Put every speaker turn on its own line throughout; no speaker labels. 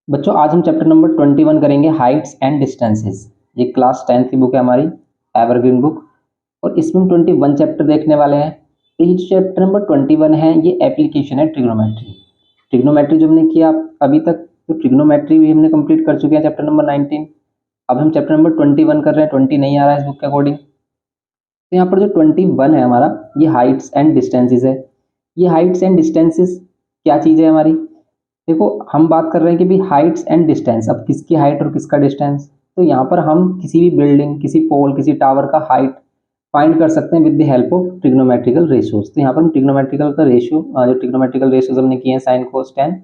बच्चों आज हम चैप्टर नंबर 21 करेंगे हाइट्स एंड डिस्टेंसेस। ये क्लास 10th की बुक है हमारी एवरग्रीन बुक और इसमें हम 21 चैप्टर देखने वाले हैं। तो ये चैप्टर नंबर 21 है, ये एप्लीकेशन है ट्रिग्नोमेट्री। ट्रिग्नोमेट्री जो हमने किया अभी तक, तो ट्रिग्नोमेट्री भी हमने कंप्लीट कर चुके हैं चैप्टर नंबर 19। अब हम चैप्टर नंबर 21 कर रहे हैं, 20 नहीं आ रहा है इस बुक के अकॉर्डिंग। तो यहाँ पर जो 21 है हमारा, ये हाइट्स एंड डिस्टेंसेस है। ये हाइट्स एंड डिस्टेंसेस क्या चीज़ है हमारी? देखो हम बात कर रहे हैं कि भी हाइट्स एंड डिस्टेंस, अब किसकी हाइट और किसका डिस्टेंस। तो यहाँ पर हम किसी भी बिल्डिंग, किसी पोल, किसी टावर का हाइट फाइंड कर सकते हैं with the help of trigonometrical ratios. तो यहाँ पर हम ट्रिग्नोमेट्रिकल का रेशियो, जो ट्रिग्नोमेट्रिकल रेशियोज हमने किए हैं साइन कोस टेन,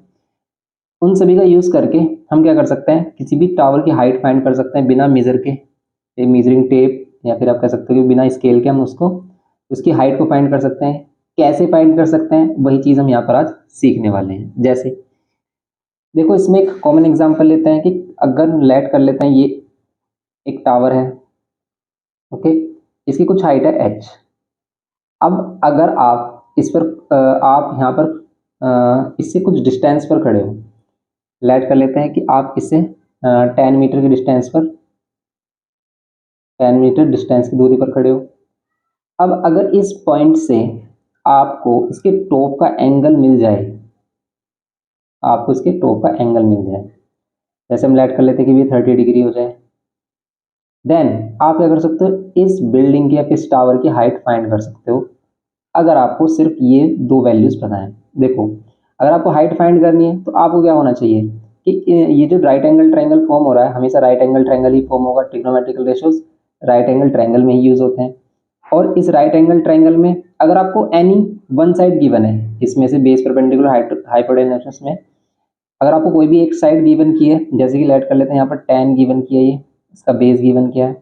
उन सभी का यूज करके हम क्या कर सकते हैं, किसी भी टावर की हाइट फाइंड कर सकते हैं बिना मेजर के, मेजरिंग टेप या फिर आप कह सकते हो कि बिना स्केल के हम उसको उसकी हाइट को फाइंड कर सकते हैं। कैसे फाइंड कर सकते हैं वही चीज़ हम यहाँ पर आज सीखने वाले हैं। जैसे देखो इसमें एक कॉमन एग्जांपल लेते हैं कि अगर लेट कर लेते हैं ये एक टावर है, ओके, इसकी कुछ हाइट है h। अब अगर आप इस पर आप यहाँ पर इससे कुछ डिस्टेंस पर खड़े हो, लेट कर लेते हैं कि आप इससे 10 मीटर की डिस्टेंस पर, 10 मीटर डिस्टेंस की दूरी पर खड़े हो। अब अगर इस पॉइंट से आपको इसके टॉप का एंगल मिल जाए, आपको इसके टॉप का एंगल मिल जाए, जैसे हम लेट कर लेते हैं कि ये 30 डिग्री हो जाए, देन आप क्या कर सकते हो, इस बिल्डिंग की या इस टावर की हाइट फाइंड कर सकते हो अगर आपको सिर्फ ये दो वैल्यूज पता है। देखो अगर आपको हाइट फाइंड करनी है तो आपको क्या होना चाहिए कि ये जो राइट एंगल ट्रायंगल फॉर्म हो रहा है, हमेशा राइट एंगल ट्रायंगल ही फॉर्म होगा। Trigonometrical ratios right angle triangle में ही यूज होते हैं। और इस राइट एंगल ट्रायंगल में अगर आपको एनी वन साइड गिवन है, इसमें से बेस परपेंडिकुलर हाइपोटेन्यूस में अगर आपको कोई भी एक साइड गिवन की है, जैसे कि लेट कर लेते हैं यहाँ पर 10 गिवन किया, ये इसका बेस गिवन किया है,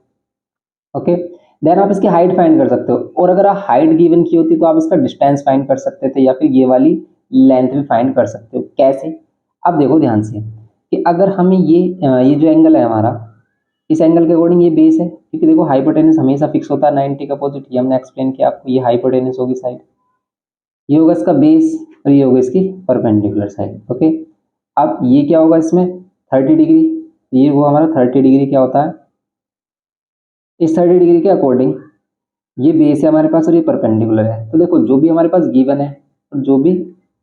ओके, देन आप इसकी हाइट फाइंड कर सकते हो। और अगर आप हाइट गिवन की होती तो आप इसका डिस्टेंस फाइंड कर सकते थे या फिर ये वाली लेंथ भी फाइंड कर सकते हो। कैसे? अब देखो ध्यान से कि अगर हमें ये जो एंगल है हमारा, इस एंगल के अकॉर्डिंग ये बेस है, क्योंकि देखो हाइपोटेनस हमेशा फिक्स होता है 90 का अपोजिट, ये हमने एक्सप्लेन किया आपको। ये हाइपोटेनस होगी साइड, ये होगा इसका बेस और ये होगा इसकी परपेंडिकुलर साइड, ओके। अब ये क्या होगा इसमें 30 डिग्री, ये हुआ हमारा 30 डिग्री। क्या होता है इस 30 डिग्री के अकॉर्डिंग ये बेस है हमारे पास और ये परपेंडिकुलर है। तो देखो जो भी हमारे पास गिवन है और जो भी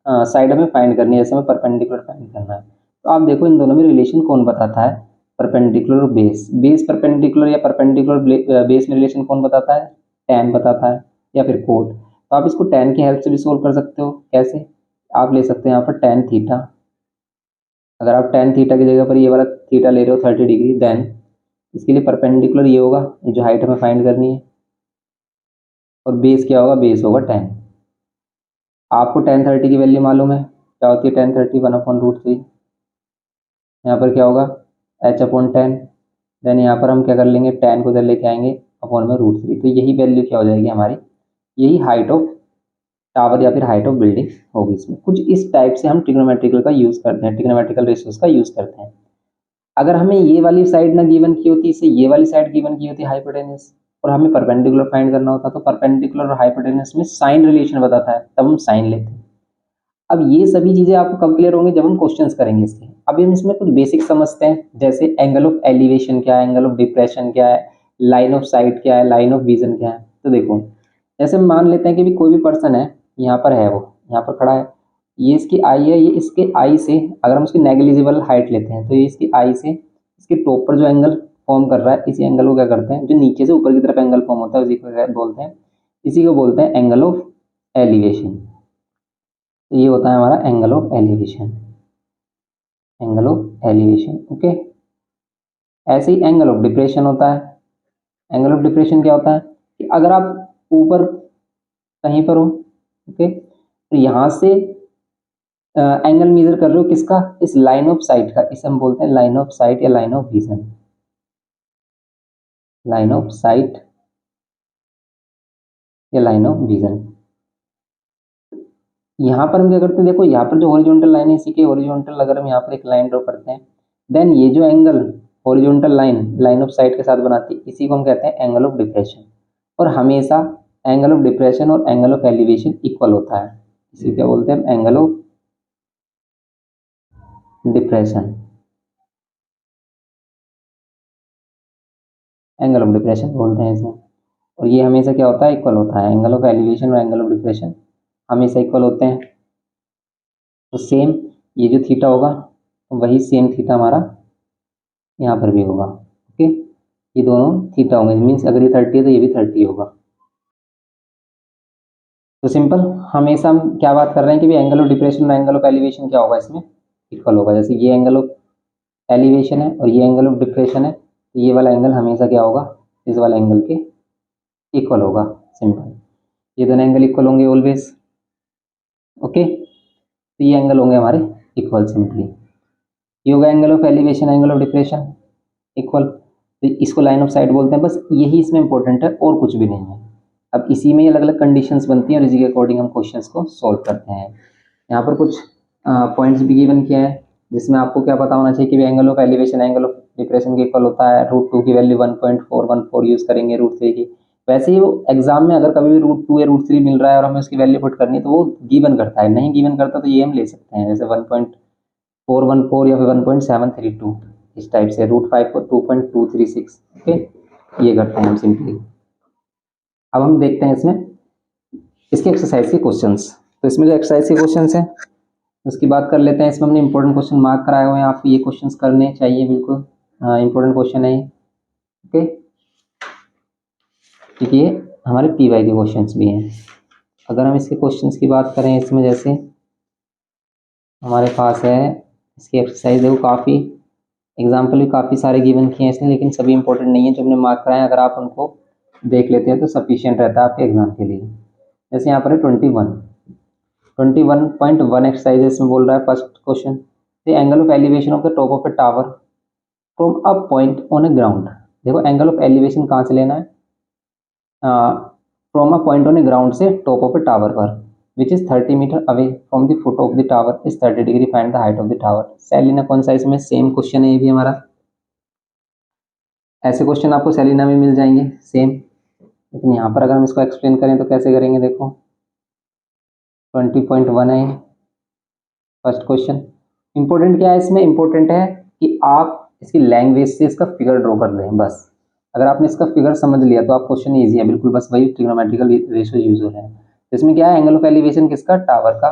साइड हमें फाइंड करनी है, जैसे हमें परपेंडिकुलर फाइंड करना है, तो आप देखो इन दोनों में रिलेशन कौन बताता है, परपेंडिकुलर और बेस। बेस परपेंडिकुलर या परपेंडिकुलर बेस में रिलेशन कौन बताता है? tan बताता है या फिर कोट। तो आप इसको tan की हेल्प से भी सोल्व कर सकते हो। कैसे? आप ले सकते हैं यहाँ पर tan थीटा। अगर आप tan थीटा की जगह पर ये वाला थीटा ले रहे हो 30 डिग्री, देन इसके लिए परपेंडिकुलर ये होगा, ये जो हाइट हमें फाइंड करनी है, और बेस क्या होगा? बेस होगा 10। आपको tan 30 की वैल्यू मालूम है, क्या होती है tan 30? 1/√3। यहाँ पर क्या होगा? h/10। देन यहाँ पर हम क्या कर लेंगे, tan को इधर लेके आएंगे, अपॉन में √3। तो यही वैल्यू क्या हो जाएगी हमारी, यही हाइट ऑफ टावर या फिर हाइट ऑफ बिल्डिंग होगी। इसमें कुछ इस टाइप से हम ट्रिग्नोमेट्रिकल का यूज़ करते हैं, ट्रिग्नोमेट्रिकल रेशियोज का यूज़ करते हैं। अगर हमें ये वाली साइड ना गिवन की होती, इसे ये वाली साइड गिवन की होती हाइपोटेनस, और हमें परपेंडिकुलर फाइंड करना होता, तो परपेंडिकुलर और हाइपोटेनस में साइन रिलेशन बताता है, तब हम साइन लेते हैं। अब ये सभी चीजें आपको कब क्लियर होंगी, जब हम क्वेश्चंस करेंगे इसके। अभी हम इसमें कुछ बेसिक समझते हैं, जैसे एंगल ऑफ एलिवेशन क्या है, एंगल ऑफ डिप्रेशन क्या है, लाइन ऑफ साइट क्या है, लाइन ऑफ विजन क्या है। तो देखो जैसे हम मान लेते हैं कि भी कोई भी पर्सन है, यहाँ पर है, वो यहाँ पर खड़ा है, ये इसकी आई है, ये इसके आई से अगर हम उसकी नेग्लिजिबल हाइट लेते हैं, तो ये इसकी आई से इसके टॉप पर जो एंगल फॉर्म कर रहा है, इसी एंगल को क्या करते हैं, जो नीचे से ऊपर की तरफ एंगल फॉर्म होता है उसी को क्या बोलते हैं, इसी को बोलते हैं एंगल ऑफ एलिवेशन। तो ये होता है हमारा angle of elevation, angle of elevation, okay. ऐसे ही एंगल ऑफ डिप्रेशन होता है। एंगल ऑफ डिप्रेशन क्या होता है कि अगर आप ऊपर कहीं पर हो, ओके, तो यहाँ से एंगल मेजर कर रहे हो किसका, इस लाइन ऑफ साइट का, इसे हम बोलते हैं लाइन ऑफ साइट या line of vision, line of site या लाइन ऑफ विजन। यहाँ पर हम क्या करते हैं, देखो यहाँ पर जो हॉरिजॉन्टल लाइन है, इसी के हॉरिजॉन्टल अगर हम यहाँ पर एक लाइन ड्रॉ करते हैं, देन ये जो angle horizontal line line of site के साथ बनाती है, इसी को हम कहते हैं एंगल ऑफ डिप्रेशन। और हमेशा एंगल ऑफ डिप्रेशन और एंगल ऑफ एलिवेशन इक्वल होता है, इसी क्या बोलते हैं, angle of depression, angle of depression बोलते हैं इसमें। और ये हमेशा क्या होता है, इक्वल होता है। एंगल ऑफ एलिवेशन और एंगल ऑफ डिप्रेशन हमेशा इक्वल होते हैं। तो सेम ये जो थीटा होगा वही सेम थीटा हमारा यहाँ पर भी होगा। ओके, ये दोनों थीटा होंगे, मीन्स अगर ये 30 है तो ये भी 30 होगा। तो सिंपल, हमेशा हम क्या बात कर रहे हैं कि भी एंगल ऑफ डिप्रेशन और एंगल ऑफ एलिवेशन क्या होगा, इसमें इक्वल होगा। जैसे ये एंगल ऑफ एलिवेशन है और ये एंगल ऑफ डिप्रेशन है, तो ये वाला एंगल हमेशा क्या होगा, इस वाला एंगल के इक्वल होगा। सिंपल, ये दोनों एंगल इक्वल होंगे ऑलवेज। ओके, तो ये एंगल होंगे हमारे इक्वल सिंपली। ये होगा angle of elevation, angle of depression equal. तो इसको लाइन ऑफ साइट बोलते हैं। बस यही इसमें इंपॉर्टेंट है और कुछ भी नहीं है। अब इसी में अलग अलग कंडीशंस बनती हैं और इसी के अकॉर्डिंग हम क्वेश्चंस को सॉल्व करते हैं। यहाँ पर कुछ पॉइंट्स भी गिवन किया है जिसमें आपको क्या पता होना चाहिए कि angle of elevation angle of depression के इक्वल होता है। √2 की वैल्यू 1.414 यूज करेंगे √3 की। वैसे ही वो एग्जाम में अगर कभी भी √2 या √3 मिल रहा है और हमें उसकी वैल्यू पुट करनी है तो वो गिवन करता है, नहीं गिवन करता तो ये हम ले सकते हैं, जैसे 1.414 या फिर 1.732 इस टाइप से, √5 को 2.236। ओके, ये करते हैं हम सिंपली। अब हम देखते हैं इसमें इसके एक्सरसाइज के क्वेश्चंस। तो इसमें जो एक्सरसाइज के क्वेश्चंस हैं उसकी बात कर लेते हैं। इसमें हमने इंपॉर्टेंट क्वेश्चन मार्क कराए हुए हैं, आपको ये क्वेश्चंस करने चाहिए, बिल्कुल इंपॉर्टेंट क्वेश्चन है ये। ओके, क्योंकि ये हमारे PY के क्वेश्चंस भी हैं। अगर हम इसके क्वेश्चंस की बात करें, इसमें जैसे हमारे पास है इसकी एक्सरसाइज, देखो काफ़ी एग्जाम्पल भी काफ़ी सारे गिवन किए हैं इसने, लेकिन सभी इंपॉर्टेंट नहीं है जो हमने मार्क कराए। अगर आप उनको देख लेते हैं तो सफिशियंट रहता है आपके एग्जाम के लिए। जैसे यहाँ पर है 21.1 एक्सरसाइज, इसमें बोल रहा है first question, the angle of elevation of the top of a tower from a point on a ground. देखो एंगल ऑफ एलिवेशन कहाँ से लेना है, from a point on a ground से टॉप ऑफ ए टावर पर, which is 30 metre away from the foot of the tower is 30 degree, find the height of the tower. Selina कौन सा, इसमें same question है ये भी हमारा। ऐसे क्वेश्चन आपको सेलिना में मिल जाएंगे सेम, लेकिन यहाँ पर अगर हम इसको एक्सप्लेन करें तो कैसे करेंगे, देखो 20.1 है फर्स्ट क्वेश्चन। इंपॉर्टेंट क्या है इसमें, इंपॉर्टेंट है कि आप इसकी लैंग्वेज से इसका फिगर ड्रॉ कर लें बस। अगर आपने इसका फिगर समझ लिया तो आप क्वेश्चन ईजी है बिल्कुल, बस वही ट्रिग्नोमेट्रिकल रेशियो यूज हो रहे हैं। इसमें क्या है, एंगल ऑफ एलिवेशन किसका, टावर का।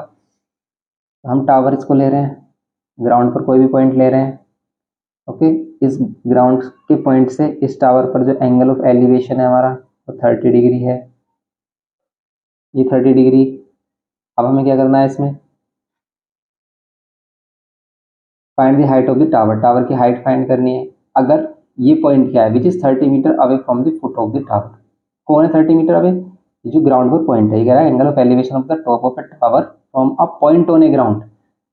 हम टावर इसको ले रहे हैं, ग्राउंड पर कोई भी पॉइंट ले रहे हैं। ओके, इस ग्राउंड के पॉइंट से इस टावर पर जो एंगल ऑफ एलिवेशन है हमारा वो 30 डिग्री है, ये 30 डिग्री। अब हमें क्या करना है, इसमें find the height of the tower, tower की हाइट फाइंड करनी है। अगर ये पॉइंट क्या है, which is 30 metre away from the foot of the tower. कौन है 30 मीटर अवे, जो ग्राउंड पर पॉइंट है। ये कह रहा है angle of elevation of the top of a tower from a point on a ground,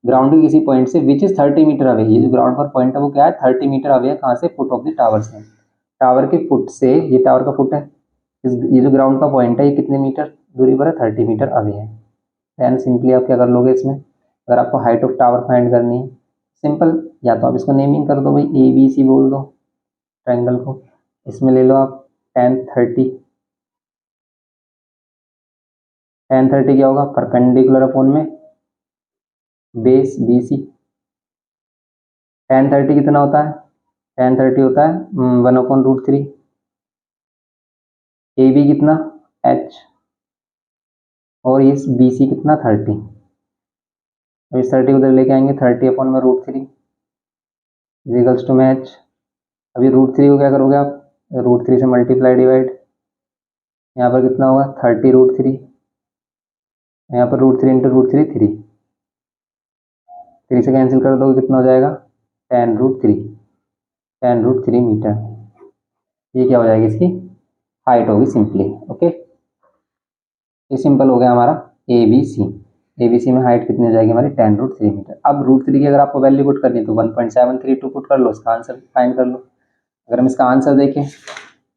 ground के किसी पॉइंट से, विच इज 30 मीटर अवे। ये जो ग्राउंड पर पॉइंट है वो क्या है, 30 मीटर अवे है, कहाँ से, फुट ऑफ द टावर से। टावर के फुट से, ये टावर का फुट है, ये जो ग्राउंड का पॉइंट है ये कितने मीटर दूरी पर है, 30 मीटर अवे है। देन सिंपली आप क्या कर लोगे इसमें, अगर आपको हाइट ऑफ टावर फाइंड करनी है, सिंपल, या तो आप इसको नेमिंग कर दो भाई, ABC बोल दो ट्रायंगल को। इसमें ले लो आप tan 30, tan 30 क्या होगा, परपेंडिकुलर अपॉन में बेस BC। tan 30 कितना होता है, tan 30 होता है 1/√3। AB कितना, H, और इस BC कितना 30। अब इस 30 उधर लेके आएंगे, 30/√3 इजिकल्स टू में H। अभी √3 को क्या करोगे आप, √3 से मल्टीप्लाई डिवाइड, यहाँ पर कितना होगा 30√3, यहाँ पर √3 इंटू √3 3 से कैंसिल कर दोगे, कितना हो जाएगा tan√3 मीटर। ये क्या हो जाएगी, इसकी हाइट होगी सिंपली। ओके, ये सिंपल हो गया हमारा ABC। ABC में हाइट कितनी हो जाएगी हमारी, tan√3 मीटर। अब √3 की अगर आपको वैल्यू पुट करनी है तो 1.732 पुट कर लो, इसका आंसर फाइंड कर लो। अगर हम इसका आंसर देखें,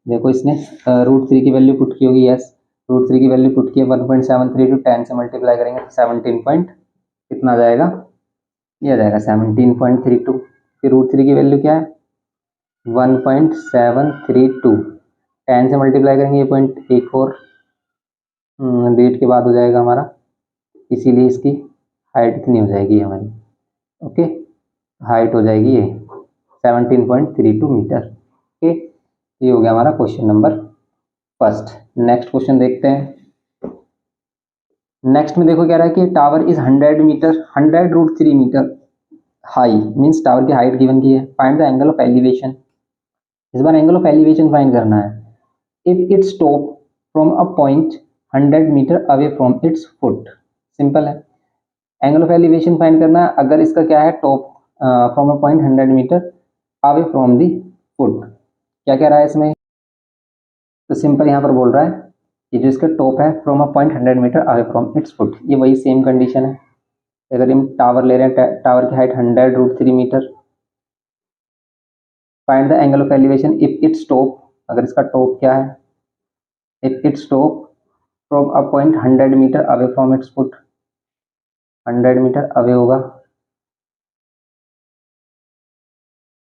देखो इसने √3 की वैल्यू पुट की होगी, यस √3 की वैल्यू पुट की है 1.732, 10 से मल्टीप्लाई करेंगे तो 17 पॉइंट कितना आ जाएगा, ये आ जाएगा 17.32। फिर √3 की वैल्यू क्या है 1.732, 10 से मल्टीप्लाई करेंगे ये पॉइंट एक और डेट के बाद हो जाएगा हमारा, इसीलिए इसकी हाइट कितनी हो जाएगी हमारी। ओके, हाइट हो जाएगी ये 17.32 मीटर। ओके, ये हो गया हमारा question number first. Next question देखते हैं। नेक्स्ट में देखो, कह रहा है कि tower is 100 metre 100√3 metre high, means tower की हाइट गिवन की है। Find the angle of elevation. इस बार एंगल ऑफ एलिवेशन फाइंड करना है। If its top from a point 100 metre away from its foot. Simple है, एंगल ऑफ एलिवेशन फाइंड करना है अगर इसका क्या है, top from a point 100 metre away from the foot. क्या कह रहा है इसमें, तो सिंपल यहाँ पर बोल रहा है कि जो इसका टॉप है from a point 100 metre away from its foot, ये वही सेम कंडीशन है। अगर हम टावर ले रहे हैं, टावर की height 100√3 metre, find the angle of elevation if its top, अगर इसका टॉप क्या है, if its top from a point 100 metre away from its foot, 100 metre away होगा।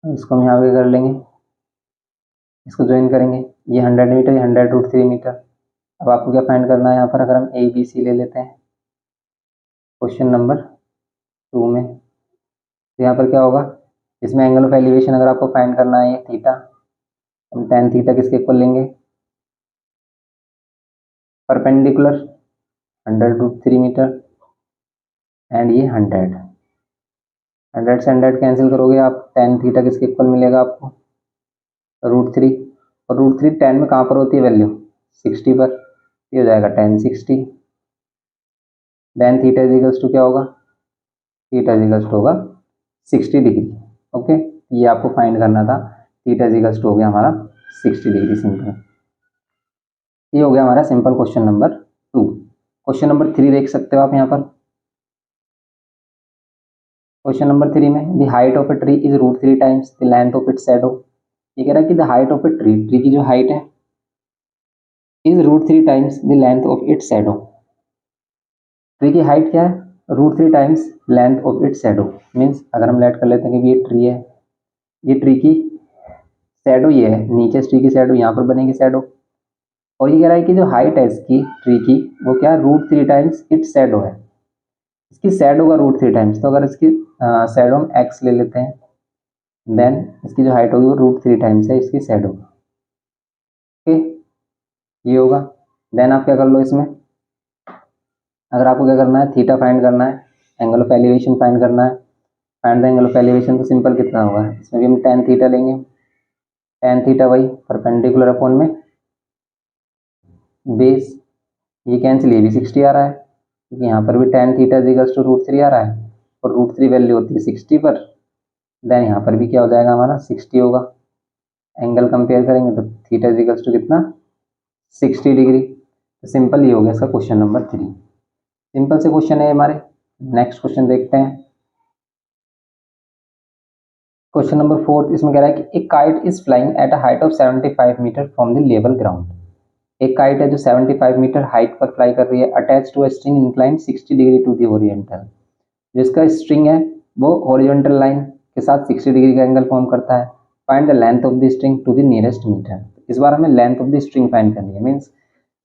इसको हम यहाँ पे कर लेंगे, इसको ज्वाइन करेंगे, ये 100 मीटर, ये 100√3 मीटर। अब आपको क्या फाइंड करना है यहाँ पर, अगर हम ए बी सी ले लेते हैं क्वेश्चन नंबर 2 में, तो यहाँ पर क्या होगा, इसमें एंगल ऑफ एलिवेशन अगर आपको फाइंड करना है ये थीटा, हम tan थीटा किसके इक्वल लेंगे, परपेंडिकुलर 100√3 मीटर एंड ये 100 से 100 कैंसिल करोगे आप, tan थीटा किसके इक्वल मिलेगा आपको, √3, और √3 tan में कहाँ पर होती है वैल्यू, 60 पर, ये हो जाएगा tan 60। Then theta is equals to क्या होगा, थीटा इज इक्वल्स टू होगा 60 डिग्री। ओके, ये आपको फाइंड करना था, थीटा इज इक्वल्स टू हो गया हमारा 60 डिग्री। सिंपल, ये हो गया हमारा simple question number 2। Question number 3 देख सकते हो आप यहाँ पर। क्वेश्चन नंबर 3 में the height of a tree is √3 times the length of its shadow. ये कह रहा है कि the height of a tree, tree की जो हाइट है is √3 times the length of its shadow. Tree की हाइट क्या है, √3 times length of its shadow. Means अगर हम लेट कर लेते हैं कि ये ट्री है, ये ट्री की शैडो ये है, नीचे ट्री की शैडो यहाँ पर बनेगी शैडो, और ये कह रहा है कि जो हाइट है इसकी ट्री की वो क्या है, √3 टाइम्स इट्स शैडो है। इसकी शैडो का √3 टाइम्स, तो अगर इसकी शैडो हम एक्स ले लेते हैं, देन इसकी जो हाइट होगी वो √3 टाइम्स है इसकी शैडो। ओके, ये होगा। देन आप क्या कर लो इसमें, अगर आपको क्या करना है, थीटा फाइंड करना है, एंगल ऑफ एलिवेशन फाइंड करना है। Find the angle of elevation, तो सिंपल कितना होगा, इसमें भी हम tan थीटा लेंगे, tan थीटा वही परपेंडिकुलर अपॉन में बेस, ये कैंसिल, ये भी 60 आ रहा है क्योंकि यहाँ पर भी tan थीटा इक्वल्स टू √3 आ रहा है, और √3 वैल्यू होती है 60 पर। देन यहाँ पर भी क्या हो जाएगा हमारा 60 होगा। एंगल कंपेयर करेंगे तो थीटा इक्वल्स टू कितना, 60 डिग्री। तो सिंपल ये हो गया इसका क्वेश्चन नंबर 3। सिंपल से क्वेश्चन है हमारे। नेक्स्ट क्वेश्चन देखते हैं, क्वेश्चन नंबर 4। इसमें कह रहा है कि एक kite is flying at a height of 75 metre from the level ground. एक काइट है जो 75 मीटर हाइट पर फ्लाई कर रही है, attach to a string incline 60 degree to the oriental. जिसका स्ट्रिंग है वो ओरिएंटल लाइन के साथ 60 डिग्री का एंगल फॉर्म करता है। Find the length of the string to the nearest metre. इस बार हमें length of the string find करनी है। मीन्स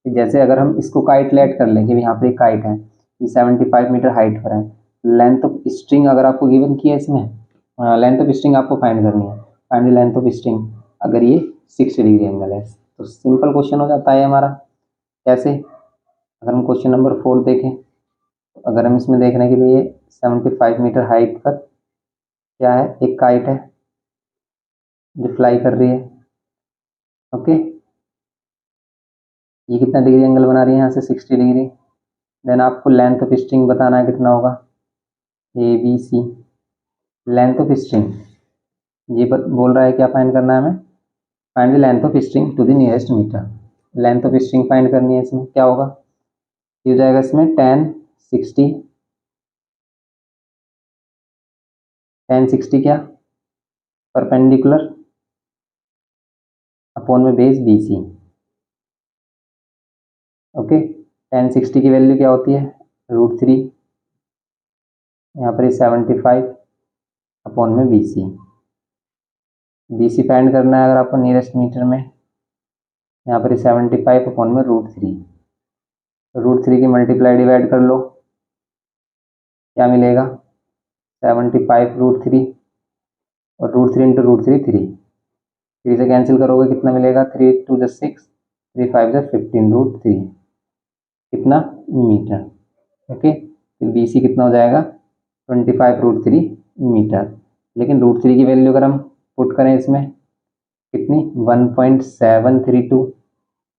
जैसे अगर हम इसको काइट लेट कर लें कि यहाँ पर एक काइट है, ये 75 मीटर हाइट पर है, लेंथ ऑफ स्ट्रिंग अगर आपको गिवन किया है इसमें, लेंथ ऑफ स्ट्रिंग आपको फाइंड करनी है। Find the length of string, अगर ये 60 डिग्री एंगल है तो सिंपल क्वेश्चन हो जाता है हमारा। कैसे, अगर हम क्वेश्चन नंबर 4 देखें, अगर हम इसमें देख रहे हैं कि भाई ये 75 मीटर हाइट पर क्या है, एक काइट है जो फ्लाई कर रही है। ओके, ये कितना डिग्री एंगल बना रही है यहाँ से, 60 डिग्री। देन आपको लेंथ ऑफ स्ट्रिंग बताना है कितना होगा, A B C. Length of string ये बोल रहा है क्या फाइंड करना है हमें, find the length of string to the nearest metre. Length of string find करनी है, इसमें क्या होगा, ये हो जाएगा इसमें tan 60 क्या, परपेंडिकुलर अपॉन में बेस BC। ओके, tan 60 की वैल्यू क्या होती है, √3, यहाँ पर 75 अपॉन में BC। BC फाइंड करना है अगर आपको नियरेस्ट मीटर में, यहाँ पर 75 अपॉन में √3। √3 की मल्टीप्लाई डिवाइड कर लो, क्या मिलेगा, 75 √3 और रूट 3 इंटू रूट 3 3 से कैंसिल करोगे कितना मिलेगा, 3 2 6, 3 5 15 रूट 3 कितना मीटर। ओके, फिर बी सी कितना हो जाएगा 25 रूट 3 मीटर। लेकिन रूट 3 की वैल्यू अगर हम पुट करें इसमें कितनी 1.732,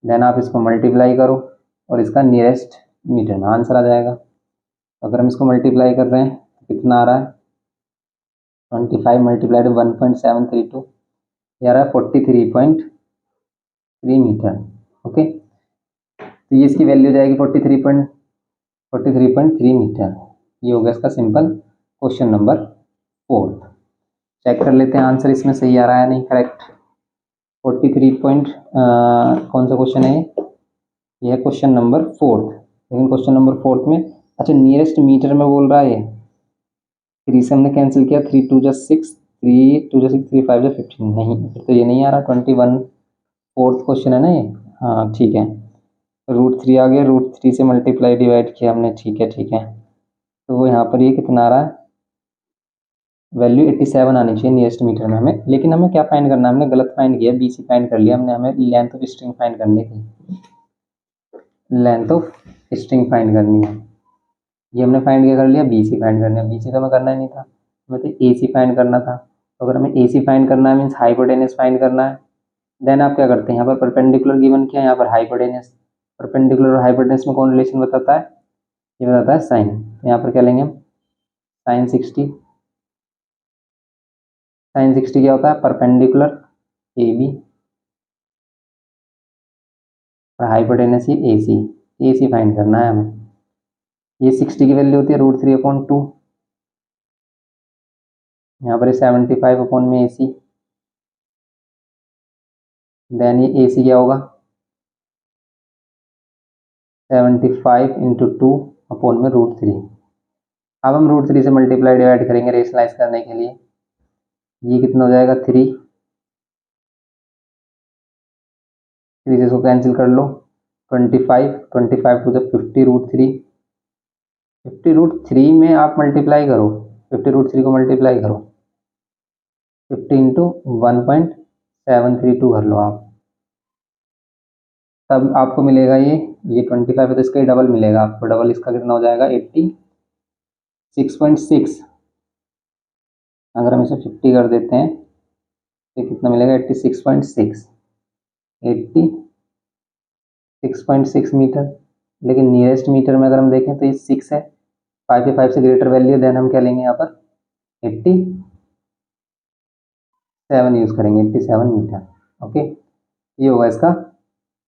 देन आप इसको मल्टीप्लाई करो और इसका नियरेस्ट मीटर में आंसर आ जाएगा। अगर हम इसको मल्टीप्लाई कर रहे हैं तो कितना आ रहा है 25 मल्टीप्लाइड 1.732, ये आ रहा है 43.3 मीटर। ओके, तो ये इसकी वैल्यू जाएगी 43.3 मीटर। ये हो गया इसका सिंपल क्वेश्चन नंबर 4। चेक कर लेते हैं आंसर इसमें सही आ रहा है नहीं, करेक्ट 43 पॉइंट कौन सा क्वेश्चन है ये है क्वेश्चन नंबर 4। लेकिन क्वेश्चन नंबर 4 में अच्छा नियरेस्ट मीटर में बोल रहा है, 3 से हमने कैंसिल किया, 3 2 6, 3 2 6, 3 5 15, नहीं फिर तो ये नहीं आ रहा, 21 4th क्वेश्चन है ना ये। हाँ ठीक है, रूट 3 आ गया, रूट 3 से मल्टीप्लाई डिवाइड किया हमने, ठीक है ठीक है। तो वो यहाँ पर ये कितना आ रहा है, वैल्यू 87 आनी चाहिए नियरेस्ट मीटर में हमें। लेकिन हमें क्या फाइंड करना है, हमने गलत फाइंड किया, बी सी फाइंड कर लिया हमने, हमें लेंथ ऑफ स्ट्रिंग फाइंड करनी थी, लेंथ ऑफ स्ट्रिंग फाइंड करनी है। ये हमने फाइंड क्या कर लिया, बी सी फाइंड करना है, बी सी तो हमें करना ही नहीं था, हमें तो ए सी फाइंड करना था। तो अगर हमें ए सी फाइंड करना है मीन्स हाइपोटेनस फाइंड करना है, देन आप क्या करते हैं, यहाँ पर परपेंडिकुलर गिवन किया, यहाँ पर हाइपोटेनस। परपेंडिकुलर और हाइपोटेनस में कौन रिलेशन बताता है, ये बताता है साइन। तो यहाँ पर क्या लेंगे हम साइन 60, साइन 60 क्या होता है परपेंडिकुलर ए बी और हाइपोटेनस ये ए सी फाइंड करना है हमें। ये 60 की वैल्यू होती है रूट 3/2, यहाँ पर 75 अपॉन में ए सी, देन ये ए सी क्या होगा 75 इंटू 2 अपॉन में रूट 3। अब हम रूट 3 से मल्टीप्लाई डिवाइड करेंगे रेशनलाइज करने के लिए, ये कितना हो जाएगा 3 से इसको कैंसिल कर लो, 25 25 टू 50 रूट 3, 50 रूट 3 में आप मल्टीप्लाई करो, 50 रूट 3 को मल्टीप्लाई करो 50 इंटू 1.732 कर लो आप, तब आपको मिलेगा ये 25 है तो इसका ही डबल मिलेगा आपको, डबल इसका कितना हो जाएगा 86.6। अगर हम इसे 50 कर देते हैं तो कितना मिलेगा 86.6, 86.6 मीटर। लेकिन नियरेस्ट मीटर में अगर हम देखें तो ये 6 है, 5 के 5 से ग्रेटर वैल्यू, देन हम क्या लेंगे यहाँ पर 87 यूज करेंगे, 87 मीटर। ओके, ये होगा इसका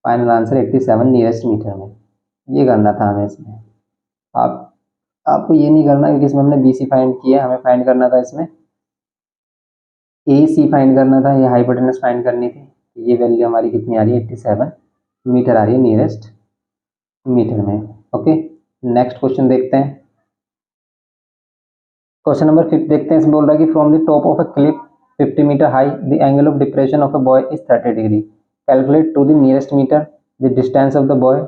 फाइनल आंसर 87 नियरेस्ट मीटर में। ये करना था हमें इसमें, आपको ये नहीं करना क्योंकि इसमें हमने बी सी फाइंड किया, हमें फाइंड करना था इसमें ए सी फाइंड करना था, ये हाइपोटेनस फाइंड करनी थी। ये वैल्यू हमारी कितनी आ रही है 87 मीटर आ रही है नियरेस्ट मीटर में। ओके, नेक्स्ट क्वेश्चन देखते हैं, क्वेश्चन नंबर 5 देखते हैं। इसमें बोल रहा है कि from the top of a cliff 50 metre high the angle of depression of a boy is 30 degree, calculate to the nearest metre the distance of the boy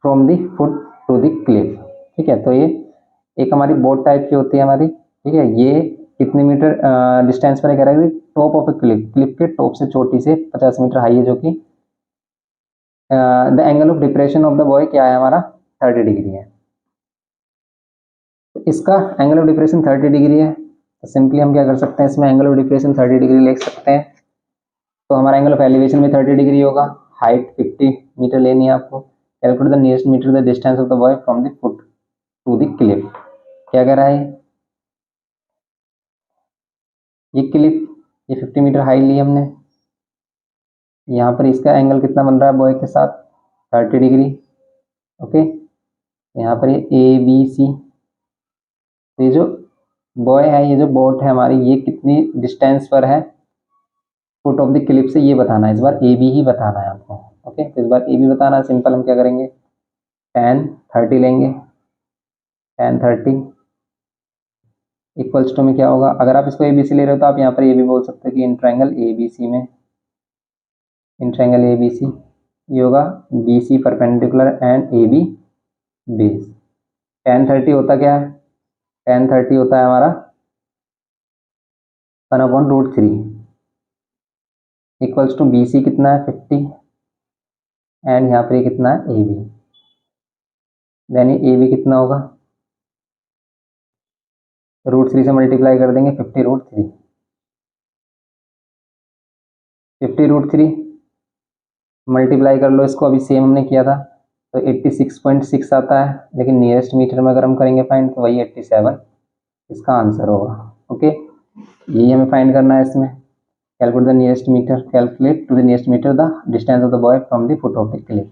from the foot to the cliff. ठीक है, तो ये एक हमारी boat type की होती है हमारी, ठीक है, ये कितने मीटर डिस्टेंस पर कह रहा है, top of A Cliff, Cliff के टॉप से चोटी से 50 मीटर हाई है, जो कि the angle of depression of the boy क्या है हमारा 30 डिग्री है। तो इसका एंगल ऑफ डिप्रेशन 30 डिग्री है, तो सिंपली हम क्या कर सकते हैं, इसमें एंगल ऑफ डिप्रेशन 30 डिग्री लिख सकते हैं। तो हमारा एंगल ऑफ एलिवेशन में 30 डिग्री होगा, हाइट 50 मीटर लेनी है आपको, calculate the nearest metre the distance of the boy from the foot to the cliff. क्या कह रहा है ये क्लिफ, ये 50 मीटर हाई ली हमने, यहाँ पर इसका एंगल कितना बन रहा है बॉय के साथ 30 डिग्री। ओके, यहाँ पर ये ए बी सी, ये जो बॉय है, ये जो बोट है हमारी, ये कितनी डिस्टेंस पर है फुट ऑफ द क्लिफ से, ये बताना है, इस बार ए बी ही बताना है आपको। ओके, तो इस बार ए बी बताना है, सिंपल हम क्या करेंगे tan 30 लेंगे, tan 30 इक्वल्स टू में क्या होगा, अगर आप इसको ए बी सी ले रहे हो तो आप यहाँ पर ये भी बोल सकते हो कि इन ट्रायंगल ए बी सी में, इन ट्रायंगल ए बी सी ये होगा B C perpendicular and A B base. tan 30 होता क्या है, tan 30 होता है हमारा 1/√3 इक्वल्स टू बी सी कितना है 50 एंड यहाँ पर ये कितना है A B. Then A B कितना होगा, √3 से मल्टीप्लाई कर देंगे 50√3 50√3 मल्टीप्लाई कर लो इसको, अभी सेम हमने किया था तो 86.6 आता है, लेकिन नियरेस्ट मीटर में अगर हम करेंगे फाइंड तो वही 87 इसका आंसर होगा। ओके, यही हमें फाइंड करना है इसमें। Calculate the nearest metre, calculate to the nearest metre the distance of the boy from the foot of the cliff.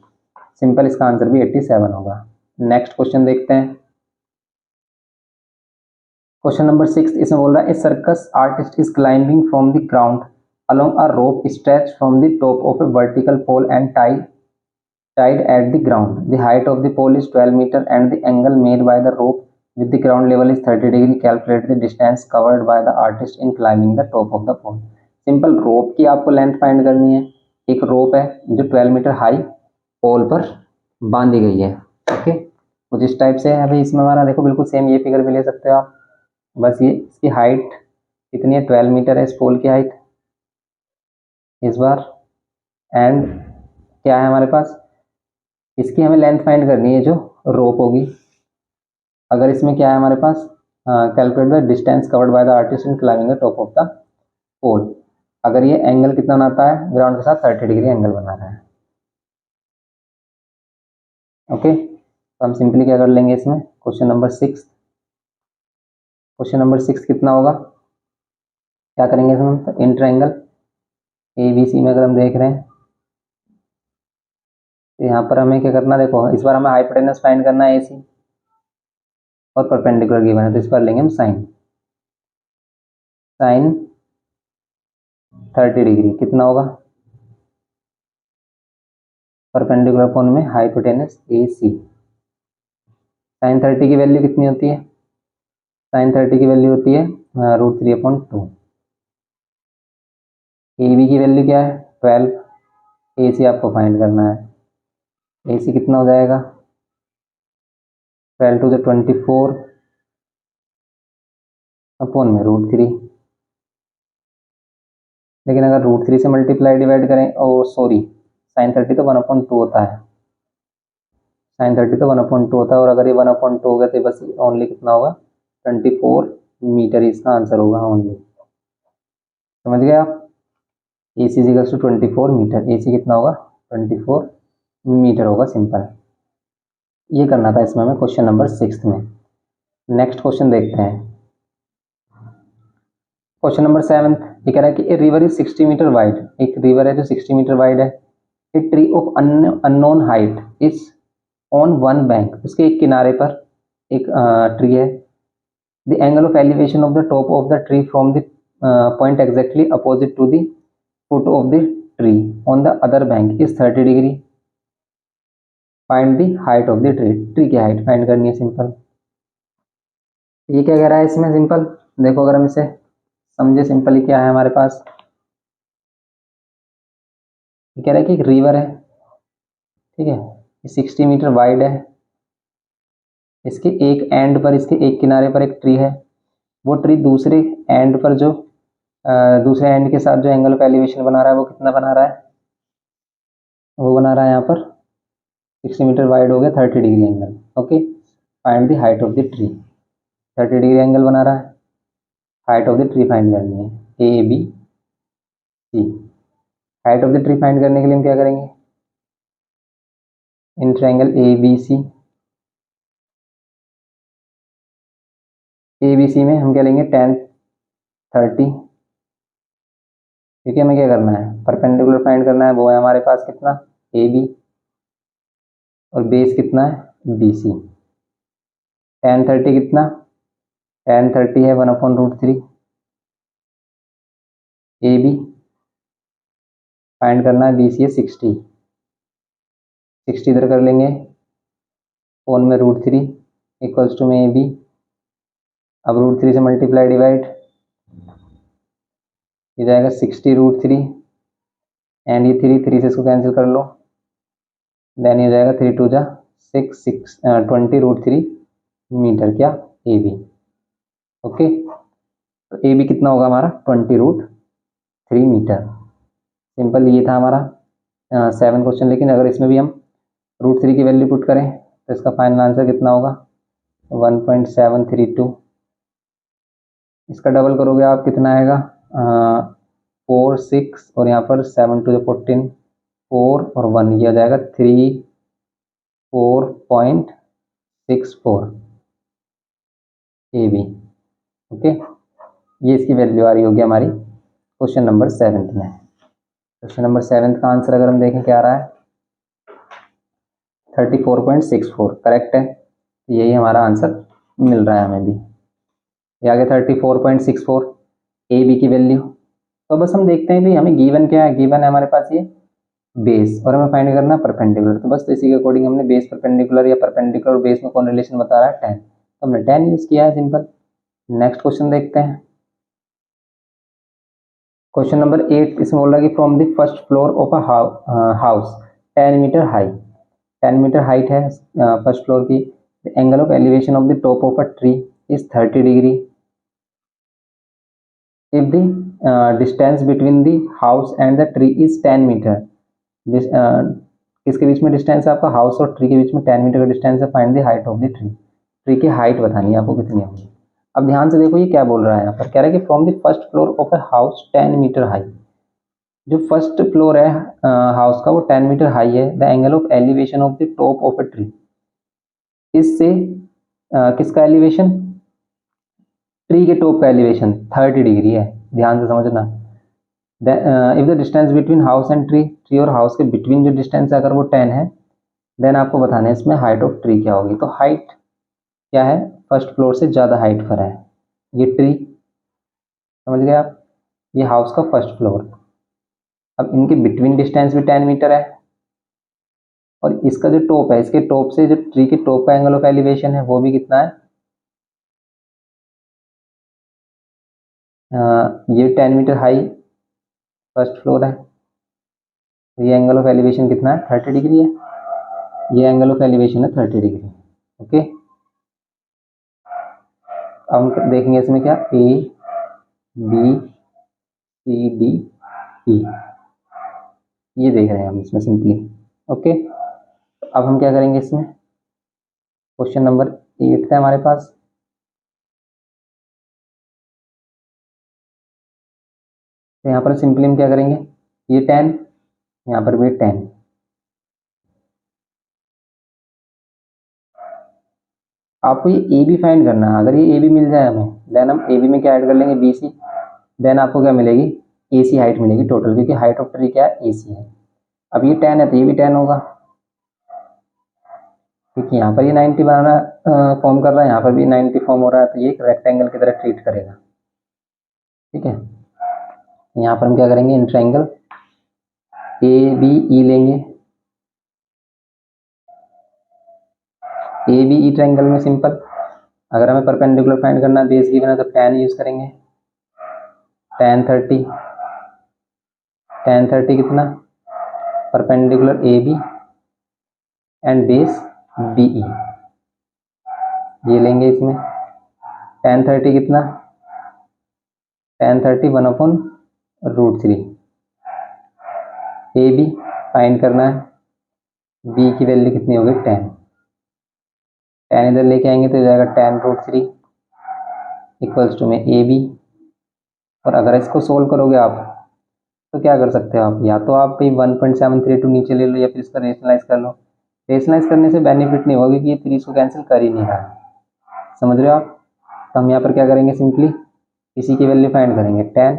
Simple, इसका आंसर भी 87 होगा। नेक्स्ट क्वेश्चन देखते हैं, क्वेश्चन नंबर 6। इसमें बोल रहा है a circus artist is climbing from the ground along a rope stretched from the top of a vertical pole and tied at the ground. The height of the pole is 12 meter and the angle made by the rope with the ground level is 30 degree. Calculate the distance covered by the artist in climbing the top of the pole. Simple, rope की आपको length find करनी है। एक रोप है जो 12 metre high पोल पर बांधी गई है। ओके, कुछ इस टाइप से है। अभी इसमें हमारा देखो बिल्कुल सेम ये फिगर भी ले सकते हो आप, बस ये इसकी हाइट कितनी है 12 मीटर है इस पोल की हाइट इस बार, एंड क्या है हमारे पास, इसकी हमें लेंथ फाइंड करनी है जो रोप होगी। अगर इसमें क्या है हमारे पास, calculate the distance covered by the artist in climbing the top of the pole. अगर ये एंगल कितना बनाता है ग्राउंड के साथ 30 डिग्री एंगल बना रहा है। ओके, तो हम सिंपली क्या कर लेंगे इसमें, क्वेश्चन नंबर 6 कितना होगा, क्या करेंगे इसमें, तो इन ट्रायंगल ए बी सी में अगर हम देख रहे हैं तो यहाँ पर हमें क्या करना, देखो इस बार हमें हाइपोटेनस फाइंड करना है एसी और परपेंडिकुलर गिवन है, तो इस पर लेंगे हम साइन 30 डिग्री कितना होगा, परपेंडिकुलर कोण में हाइपोटेनस ए सी। साइन 30 की वैल्यू कितनी होती है, साइन 30 की वैल्यू होती है √3/2। ए बी की वैल्यू क्या है 12, ए सी आपको फाइंड करना है। ए सी कितना हो जाएगा 12 to the 24 अपॉन में √3। लेकिन अगर √3 से मल्टीप्लाई डिवाइड करें, ओ सॉरी, साइन 30 तो 1/2 होता है, साइन 30 तो 1/2 होता है, और अगर ये 1/2 हो गया तो बस ओनली कितना होगा 24 मीटर, इसका आंसर होगा ओनली। समझ गए आप, ए सी इक्वल्स टू 24 मीटर, ए सी कितना होगा 24 मीटर होगा। सिंपल, ये करना था इसमें हमें क्वेश्चन नंबर 6 में। नेक्स्ट क्वेश्चन देखते हैं, क्वेश्चन नंबर 7। ये कह रहा है कि a river is 60 metre wide, एक रिवर है जो 60 मीटर वाइड है। A tree of unknown height is on one bank, उसके एक किनारे पर एक ट्री है। The angle of elevation of the top of the tree from the point exactly opposite to the foot of the tree on the other bank is 30 degree. Find the height of the tree, tree की height find करनी है। Simple, ये क्या कह रहा है इसमें, simple देखो अगर हम इसे समझे सिंपली, क्या है हमारे पास, ये कह रहा है कि एक रिवर है, ठीक है, ये 60 मीटर वाइड है, इसके एक एंड पर, इसके एक किनारे पर एक ट्री है। वो ट्री दूसरे एंड पर जो दूसरे एंड के साथ जो एंगल ऑफ एलिवेशन बना रहा है वो कितना बना रहा है, वो बना रहा है यहाँ पर 60 मीटर वाइड हो गया 30 degree angle. Okay, find the height of the tree, 30 degree angle बना रहा है, height of the tree find करनी है A B C. Height of the tree फाइंड करने के लिए हम क्या करेंगे, in triangle A B C, A B C में हम क्या लेंगे 10 30, क्योंकि हमें क्या करना है परपेंडिकुलर फाइंड करना है, वो है हमारे पास कितना ए बी, और बेस कितना है बी सी। 10 30 कितना, 10 30 है 1/√3 ए बी, फाइंड करना है बी सी है 60, 60 इधर कर लेंगे, फोन में √3 इक्वल्स टू में ए बी। अब √3 से मल्टीप्लाई डिवाइड, ये जाएगा 60√3 एंड ये 3 से इसको कैंसिल कर लो, देन ये जाएगा 3 2 जा 6 20 √3 मीटर क्या ए बी। ओके, तो ए बी कितना होगा हमारा 20√3 मीटर। सिंपल ये था हमारा 7 क्वेश्चन। लेकिन अगर इसमें भी हम √3 की वैल्यू पुट करें तो इसका फाइनल आंसर कितना होगा 1.732। इसका डबल करोगे आप कितना आएगा 4 6 और यहाँ पर 7 to the 14 4 और 1 ये आ जाएगा 34.64 ए बी। ओके, ये इसकी वैल्यू आ रही होगी हमारी क्वेश्चन नंबर 7 में। क्वेश्चन नंबर 7 का आंसर अगर हम देखें क्या आ रहा है 34.64 करेक्ट है। तो यही हमारा आंसर मिल रहा है हमें भी। ये आ गया 34.64 ए बी की वैल्यू। तो बस हम देखते हैं भाई हमें गिवन क्या है। गिवन है हमारे पास ये बेस और हमें फाइंड करना है परपेंडिकुलर। तो बस इसी के अकॉर्डिंग हमने बेस परपेंडिकुलर या परपेंडिकुलर और बेस में कौन रिलेशन बता रहा है 10, तो हमने 10 यूज किया है सिंपल। नेक्स्ट क्वेश्चन देखते हैं। क्वेश्चन नंबर 8 इसमें बोल रहा है कि from the first floor of a house 10 metre high, 10 metre height है फर्स्ट फ्लोर की। The angle of elevation of the top of a tree is 30 degree. If the distance between the house and the tree is 10 metre. किसके बीच में distance है आपका house और tree के बीच में 10 मीटर का डिस्टेंस है। Find the height of the tree. Tree की हाइट बतानी है आपको कितनी होगी। अब ध्यान से देखो ये क्या बोल रहा है यहाँ पर, कह रहा है कि from the first floor of a house 10 metre high. जो फर्स्ट फ्लोर है हाउस का वो 10 मीटर हाई है। The angle of elevation of the top of a tree, इससे किसका एलिवेशन ट्री के टॉप का एलिवेशन 30 डिग्री है। ध्यान से समझना। If the distance between house and tree, tree और हाउस के बिटवीन जो डिस्टेंस है अगर वो 10 है देन आपको बताना है इसमें हाइट ऑफ ट्री क्या होगी। तो हाइट क्या है फर्स्ट फ्लोर से ज़्यादा हाइट पर है ये ट्री, समझ गए आप। ये हाउस का फर्स्ट फ्लोर। अब इनके बिटवीन डिस्टेंस भी 10 मीटर है और इसका जो टॉप है इसके टॉप से जो ट्री के टॉप का एंगल ऑफ एलिवेशन है वो भी कितना है ये 10 मीटर हाई फर्स्ट फ्लोर है। ये एंगल ऑफ एलिवेशन कितना है 30 डिग्री है। ये एंगल ऑफ एलिवेशन है 30 डिग्री। ओके, अब हम देखेंगे इसमें क्या ए बी सी डी ई ये देख रहे हैं हम इसमें सिंपली। ओके, अब हम क्या करेंगे इसमें क्वेश्चन नंबर 8 है हमारे पास। तो यहाँ पर सिंपली हम क्या करेंगे ये 10 यहाँ पर भी 10। आपको ये ए बी फाइंड करना है। अगर ये ए बी मिल जाए हमें देन हम ए बी में क्या ऐड कर लेंगे बी सी। देन आपको क्या मिलेगी ए सी हाइट मिलेगी टोटल, क्योंकि हाइट ऑफ ट्री क्या है ए सी है। अब ये 10 है तो ये भी 10 होगा, क्योंकि यहाँ पर ये 90 बनाना फॉर्म कर रहा है, यहाँ पर भी 90 फॉर्म हो रहा है, तो ये एक रेक्टेंगल की तरह ट्रीट करेगा। ठीक है, यहाँ पर हम क्या करेंगे in triangle A B E लेंगे। ए बी ई ट्रायंगल में सिंपल अगर हमें परपेंडिकुलर फाइंड करना है बेस गिवन है तो tan यूज करेंगे। tan 30, tan 30 कितना perpendicular A B and base B E ये लेंगे इसमें। tan 30 कितना tan 30 1/√3। ए बी फाइंड करना है, बी की वैल्यू कितनी होगी 10। tan इधर लेके आएंगे तो हो जाएगा tan√3 इक्वल्स टू में ए बी। और अगर इसको सोल्व करोगे आप तो क्या कर सकते हो आप, या तो आप 1.732 नीचे ले लो या फिर इसका रेशनलाइज कर लो। रेशनलाइज करने से बेनिफिट नहीं होगी कि ये 3 को कैंसिल कर ही नहीं रहा है, समझ रहे हो आप। तो हम यहाँ पर क्या करेंगे सिंपली इसी की वैल्यू फाइंड करेंगे। 10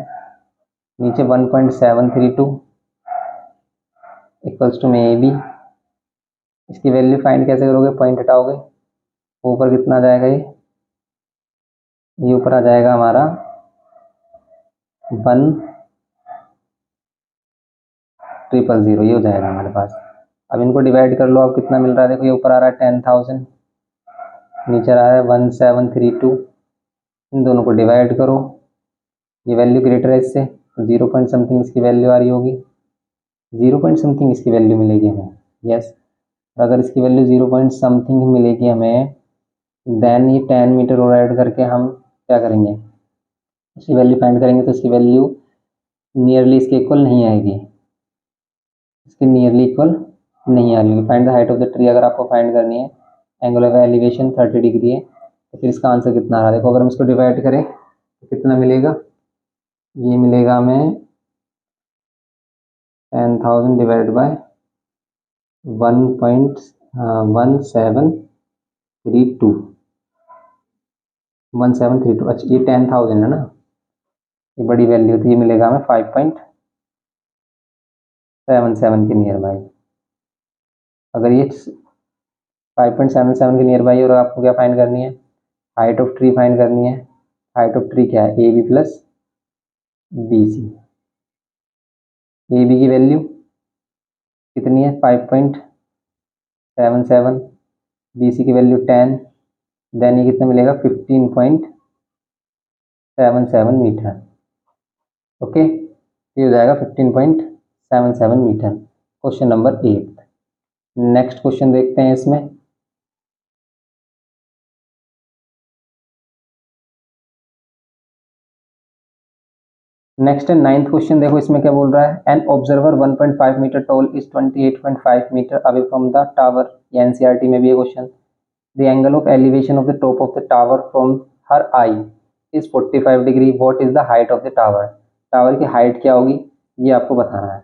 नीचे 1.732 इक्वल्स टू में ए बी। इसकी वैल्यू फाइंड कैसे करोगे पॉइंट हटाओगे, ऊपर कितना आ जाएगा ये ऊपर आ जाएगा हमारा 1,000 ये हो जाएगा हमारे पास। अब इनको डिवाइड कर लो, अब कितना मिल रहा है देखो, ये ऊपर आ रहा है 10,000 नीचे आ रहा है 1,732। इन दोनों को डिवाइड करो, ये वैल्यू ग्रेटर है इससे, 0 पॉइंट समथिंग इसकी वैल्यू आ रही होगी, 0 पॉइंट समथिंग इसकी वैल्यू मिलेगी हमें। यस, अगर इसकी वैल्यू 0 पॉइंट समथिंग मिलेगी हमें देन ये 10 मीटर और ऐड करके हम क्या करेंगे इसकी वैल्यू फाइंड करेंगे तो इसकी वैल्यू नियरली इसके इक्वल नहीं आएगी, इसके नियरली इक्वल नहीं आएगी। Find the height of the tree अगर आपको फाइंड करनी है, एंगल ऑफ एलिवेशन 30 डिग्री है, तो फिर इसका आंसर कितना आ रहा है। देखो अगर हम इसको डिवाइड करें तो कितना मिलेगा, ये मिलेगा हमें 10,000 डिवाइड बाय 1732। अच्छा ये 10,000 है ना, ये बड़ी वैल्यू थी, ये मिलेगा हमें 5.77 के नियर बाई। अगर ये 5.77 के नियर बाई और आपको क्या फाइंड करनी है, हाइट ऑफ ट्री फाइंड करनी है। हाइट ऑफ ट्री क्या है, A B plus B C. A B की वैल्यू कितनी है 5.77, बी सी की वैल्यू 10, देन ये कितना मिलेगा 15.77 मीटर। ओके, ये हो जाएगा 15.77 metre. Question number 8। Next question देखते हैं इसमें। नेक्स्ट है 9th क्वेश्चन। देखो इसमें क्या बोल रहा है, an observer 1.5 metre tall is 28.5 metre away from the tower. ये एनसीईआरटी में भी है question. The angle of elevation of the top of the tower from her eye is 45 degree. What is the height of the tower. Tower की height क्या होगी ये आपको बताना है।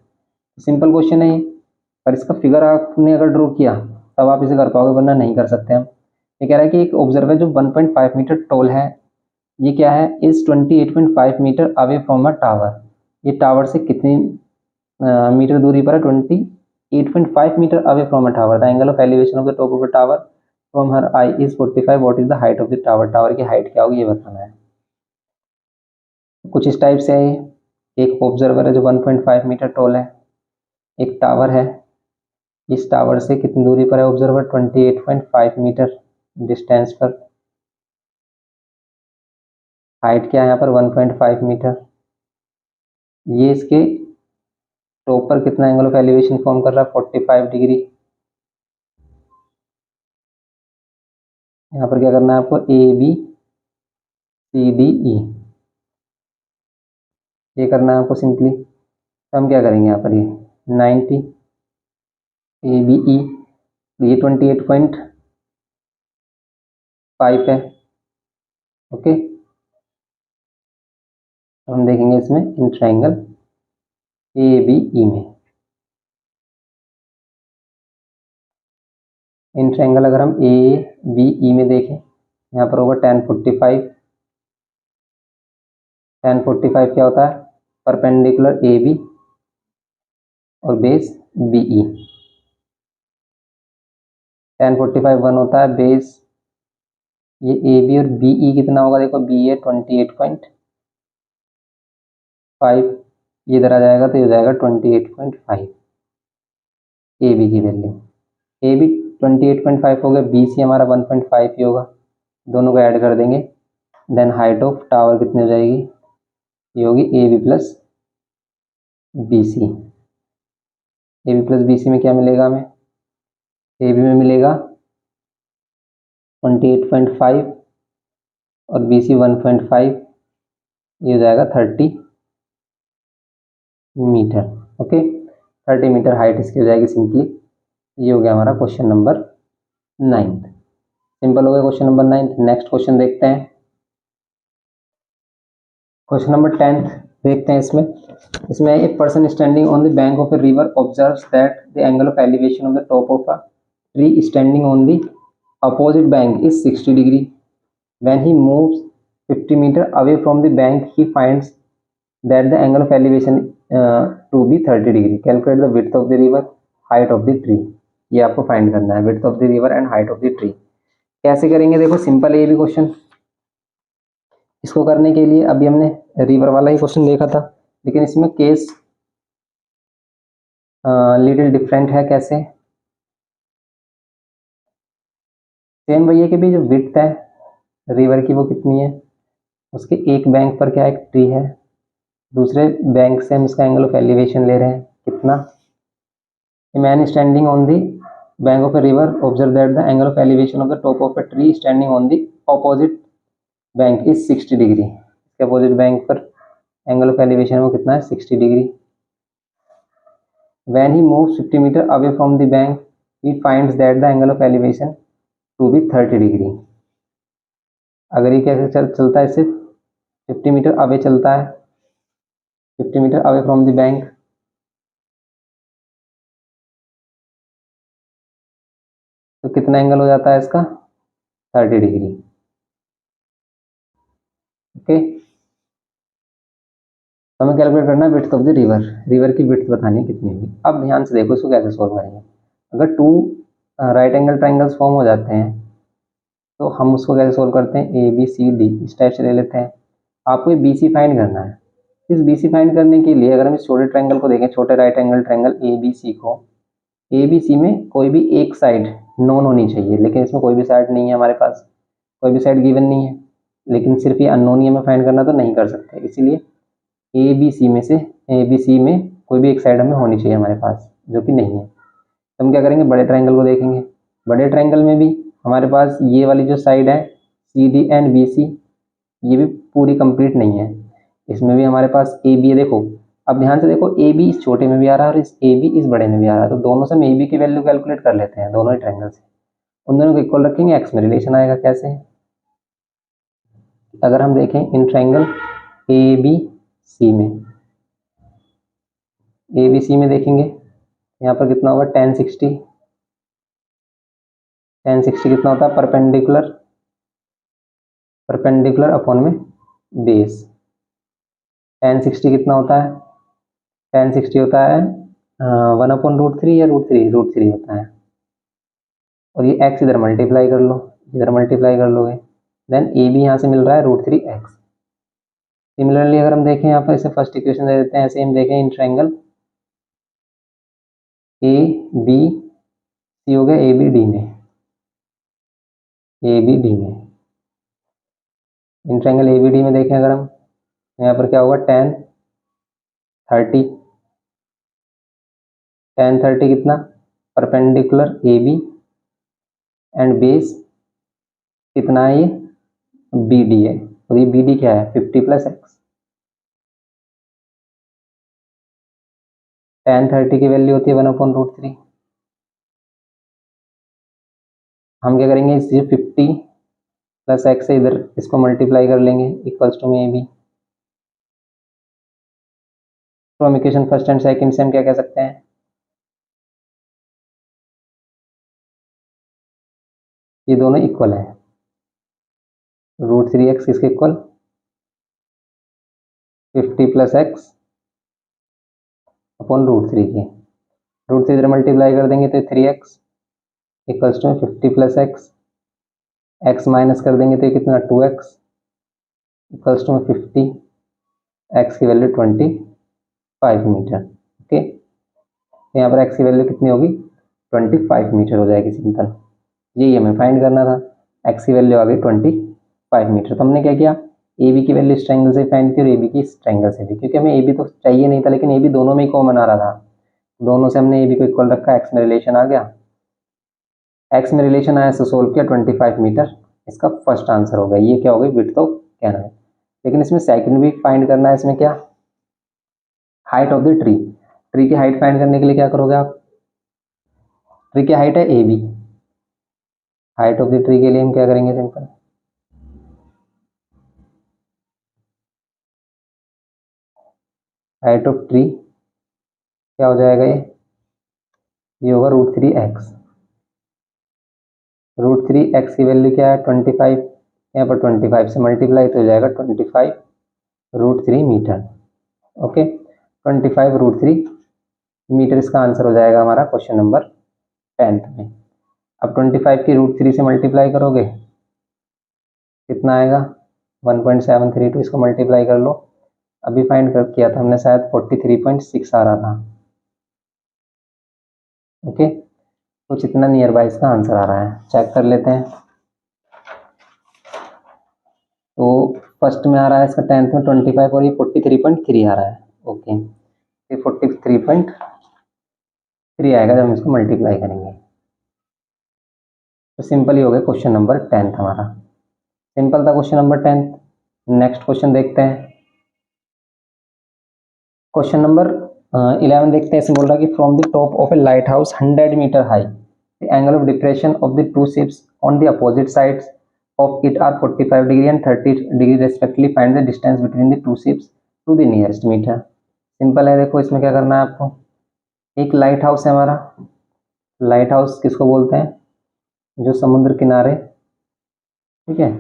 सिंपल क्वेश्चन है ये, पर इसका फिगर आपने अगर ड्रॉ किया तब आप इसे कर पाओगे, वरना नहीं कर सकते हम। ये कह रहा है कि एक ऑब्जर्वर जो 1.5 मीटर टॉल है, ये क्या है, is 28.5 metre away from a tower. ये टावर से कितनी मीटर दूरी पर है, 28.5 metre away from a tower. The angle of elevation of the top of a tower from her eye is 45। What is the height of the tower. Tower की height क्या होगी ये बताना है। कुछ इस टाइप से है, एक ऑब्जर्वर है जो 1.5 मीटर टॉल है, एक टावर है, इस टावर से कितनी दूरी पर है ऑब्जर्वर, 28.5 मीटर डिस्टेंस पर। हाइट क्या है यहाँ पर 1.5 मीटर। ये इसके टॉप पर कितना एंगल ऑफ एलिवेशन फॉर्म कर रहा है, 45 डिग्री। यहाँ पर क्या करना है आपको, ए बी सी डी ई, ये करना है आपको सिंपली। तो हम क्या करेंगे यहाँ पर, ये 90 ए बी ई, ये 28.5 है। ओके, तो हम देखेंगे इसमें इन ट्राइंगल ए बी ई में। इन ट्राइंगल अगर हम ए बी ई में देखें, यहाँ पर होगा 1045। 1045 क्या होता है, परपेंडिकुलर ए बी और बेस बी ई। 1045 1 होता है, बेस ये ए बी और बी ई कितना होगा, देखो बी ए 28.5, ये इधर आ जाएगा तो ये हो जाएगा 28.5 ए बी की वैल्यू। ए बी 28.5 हो गया, बी सी हमारा 1.5 ही होगा, दोनों को ऐड कर देंगे। देन हाइट ऑफ टावर कितनी हो जाएगी, ये होगी A B plus B C. A B plus B C में क्या मिलेगा हमें, ए बी में मिलेगा 28.5 और बी सी 1.5, ये हो जाएगा 30 मीटर। ओके, 30 मीटर हाइट इसकी हो जाएगी सिंपली। ये हो गया हमारा क्वेश्चन नंबर 9th। सिंपल हो गया question number 9th। Next question देखते हैं, क्वेश्चन नंबर 10th देखते हैं। इसमें a person standing on the bank of a river observes that the angle of elevation of the top of a tree standing on the opposite bank is 60 degree. When he moves 50 metre away from the bank he finds that the angle of elevation to be 30 degree. Calculate the width of the river, height of the tree. ये आपको find करना है, width of the river and height of the tree. कैसे करेंगे, देखो simple है ये भी क्वेश्चन। इसको करने के लिए अभी हमने रिवर वाला ही क्वेश्चन देखा था, लेकिन इसमें केस लिटिल डिफरेंट है। कैसे, सेम वही है कि भी जो विड्थ है रिवर की वो कितनी है, उसके एक बैंक पर क्या एक ट्री है, दूसरे बैंक से हम इसका एंगल ऑफ एलिवेशन ले रहे हैं कितना। A man standing on the bank of a river observe that the angle of elevation of the top of a tree standing on the opposite bank is 60 degree. इसके opposite bank पर angle of elevation वो कितना है 60 degree. When he moves 50 metre away from the bank he finds that the angle of elevation to be 30 degree. अगर ये कैसे चलता है, इससे 50 मीटर अवे चलता है, 50 metre away from the bank, तो कितना एंगल हो जाता है इसका 30 डिग्री। ओके, हमें कैलकुलेट करना है width of the river, river की विड्थ बतानी है कितनी होगी। अब ध्यान से देखो इसको कैसे सोल्व करेंगे। अगर two right angle triangles form हो जाते हैं तो हम उसको कैसे सोल्व करते हैं, ए बी सी डी इस टाइप से ले लेते हैं। आपको ये बी सी फाइंड करना है। इस बी सी फाइंड करने के लिए अगर हम इस छोटे ट्राइंगल को देखें, छोटे right angle triangle A B C को, ए बी सी में कोई भी एक साइड नॉन होनी चाहिए, लेकिन इसमें कोई भी साइड नहीं है हमारे पास, कोई भी साइड गिवन नहीं है, लेकिन सिर्फ ये अननोन ही हमें फाइंड करना तो नहीं कर सकते, इसीलिए ए बी सी में से ए बी सी में कोई भी एक साइड हमें होनी चाहिए हमारे पास, जो कि नहीं है। तो हम क्या करेंगे, बड़े ट्राइंगल को देखेंगे। बड़े ट्राइंगल में भी हमारे पास ये वाली जो साइड है C D and B C, ये भी पूरी कंप्लीट नहीं है। इसमें भी हमारे पास ए बी है। देखो अब ध्यान से देखो, ए बी इस छोटे में भी आ रहा है और इस ए बी इस बड़े में भी आ रहा है, तो दोनों से हम ए बी की वैल्यू कैलकुलेट कर लेते हैं दोनों ही ट्राइंगल से। उन दोनों को इक्वल रखेंगे, एक्स में रिलेशन आएगा। कैसे, अगर हम देखें इन ट्राइंगल ए बी सी में, ए बी सी में देखेंगे यहाँ पर कितना होगा tan 60, tan 60 कितना होता है परपेंडिकुलर, परपेंडिकुलर अपॉन में बेस। tan 60 कितना होता है, tan 60 होता है 1/√3 या √3 होता है। और ये x इधर मल्टीप्लाई कर लो, इधर मल्टीप्लाई कर लोगे, देन ए बी यहाँ से मिल रहा है √3x। सिमिलरली अगर हम देखें यहाँ पर, इसे फर्स्ट इक्वेशन दे देते हैं, ऐसे हम देखें इन ट्राइंगल ए बी सी हो गया ए बी डी में, ए बी डी में, in triangle A B D में देखें अगर हम, यहाँ पर क्या होगा tan 30, tan 30 कितना perpendicular A B and base कितना है, ये बी डी है, और ये बी डी क्या है 50 + x। tan 30 की वैल्यू होती है 1/√3। हम क्या करेंगे, इस 50 + x से इधर इसको मल्टीप्लाई कर लेंगे, इक्वल्स टू में A B. From equation first and second से हम क्या कह सकते हैं, ये दोनों इक्वल है। √3x किसके इक्वल, 50 + x अपॉन √3 के। √3 इधर मल्टीप्लाई कर देंगे तो 3x equals to 50 + x, x minus कर देंगे तो ये कितना 2x इक्वल्स टू 50, x की वैल्यू 25 मीटर। ओके, यहाँ पर x की वैल्यू कितनी होगी 25 मीटर हो जाएगी सिंपल। यही हमें फाइंड करना था, x की वैल्यू आ गई 25 मीटर। तो हमने क्या किया, ए बी की वैल्यू इस ट्रायंगल से फाइंड की और ए बी की इस ट्रायंगल से भी, क्योंकि हमें ए बी तो चाहिए नहीं था, लेकिन ए बी दोनों में ही कॉमन आ रहा था, दोनों से हमने ए बी को इक्वल रखा, एक्स में रिलेशन आ गया, एक्स में रिलेशन आया, से सोल्व किया 25 मीटर, इसका फर्स्ट आंसर होगा। ये क्या हो गई विड्थ ऑफ कैनल। लेकिन इसमें सेकंड भी फाइंड करना है, इसमें क्या height of the tree, tree की हाइट फाइंड करने के लिए क्या करोगे आप, ट्री की हाइट है A B, height of the tree के लिए हम क्या करेंगे, सिंपल हाइट ऑफ ट्री क्या हो जाएगा, ये होगा √3x। √3x की वैल्यू क्या है 25, यहाँ पर 25 से मल्टीप्लाई तो हो जाएगा 25 √3 मीटर। ओके, 25 √3 मीटर इसका आंसर हो जाएगा हमारा क्वेश्चन नंबर 10th में। अब 25 की √3 से मल्टीप्लाई करोगे कितना आएगा 1.732, इसको मल्टीप्लाई कर लो। अभी फाइंड कर किया था हमने, शायद 43.6 आ रहा था। ओके, कुछ इतना नियर बाय इसका आंसर आ रहा है, चेक कर लेते हैं। तो फर्स्ट में आ रहा है इसका 10th में 25 और ये 43.3 आ रहा है। ओके, ये 43.3 आएगा जब हम इसको मल्टीप्लाई करेंगे। तो सिंपल ही हो गया क्वेश्चन नंबर 10th हमारा, सिंपल था question number 10th। Next question देखते हैं। क्वेश्चन नंबर 11 देखते हैं। इसमें बोल रहा है कि from the top of a lighthouse 100 metre high the angle of depression of the two ships on the opposite sides of it are 45 degree and 30 degree respectively, find the distance between the two ships to the nearest metre. Simple है, देखो इसमें क्या करना है आपको। एक light house है हमारा। लाइट हाउस किसको बोलते हैं? जो समुद्र किनारे, ठीक है,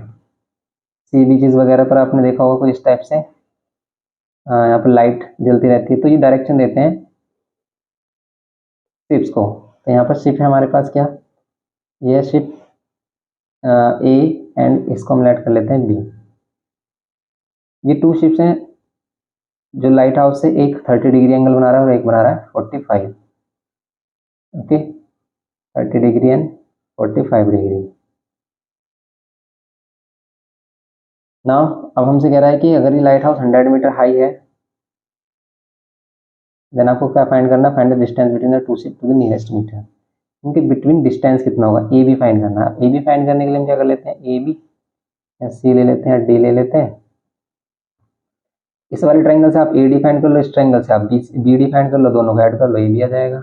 सी बीचेस वगैरह पर आपने देखा होगा कुछ इस टाइप से यहाँ पर लाइट जलती रहती है, तो ये डायरेक्शन देते हैं शिप्स को। तो यहाँ पर शिप है हमारे पास, क्या यह शिप ए एंड इसको हम ऐड कर लेते हैं बी। ये टू शिप्स हैं जो लाइट हाउस से एक 30 डिग्री एंगल बना रहा है और एक बना रहा है 45। Okay, 30 degree and 45 degree. Now अब हमसे कह रहा है कि अगर ये लाइट हाउस 100 मीटर हाई है, देन आपको क्या फाइंड करना है? Find the distance between the two ship to the nearest metre. इनके बिटवीन डिस्टेंस कितना होगा? ए बी फाइंड करना है। ए बी फाइंड करने के लिए हम क्या कर लेते हैं? ए बी या सी ले लेते हैं, डी ले लेते हैं। इस वाले ट्रायंगल से आप ए डी फाइंड कर लो, इस ट्रायंगल से आप बी डी फाइंड कर लो, दोनों को ऐड कर लो, ए बी आ जाएगा।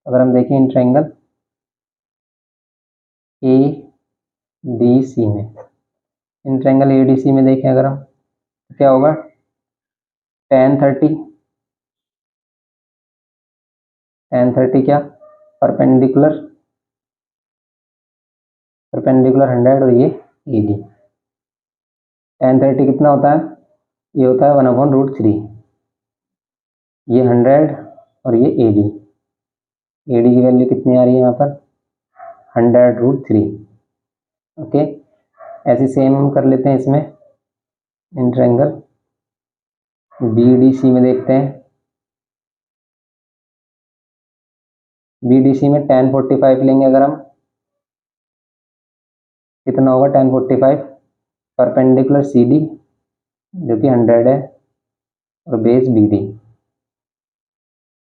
अगर हम देखें इन ट्रायंगल ए डी सी में, इन ट्रायंगल ए डी सी में देखें अगर हम, तो क्या होगा? tan 30 क्या? परपेंडिकुलर 100 और ये ए डी। tan 30 कितना होता है? ये होता है 1/√3। ये 100 और ये ए डी। ए डी की वैल्यू कितनी आ रही है यहाँ पर? 100√3। ओके, ऐसे सेम हम कर लेते हैं इसमें in triangle B D C में देखते हैं। बी डी सी में tan 45 लेंगे अगर हम, कितना होगा tan 45? परपेंडिकुलर सी डी जो कि 100 है और बेस बी डी।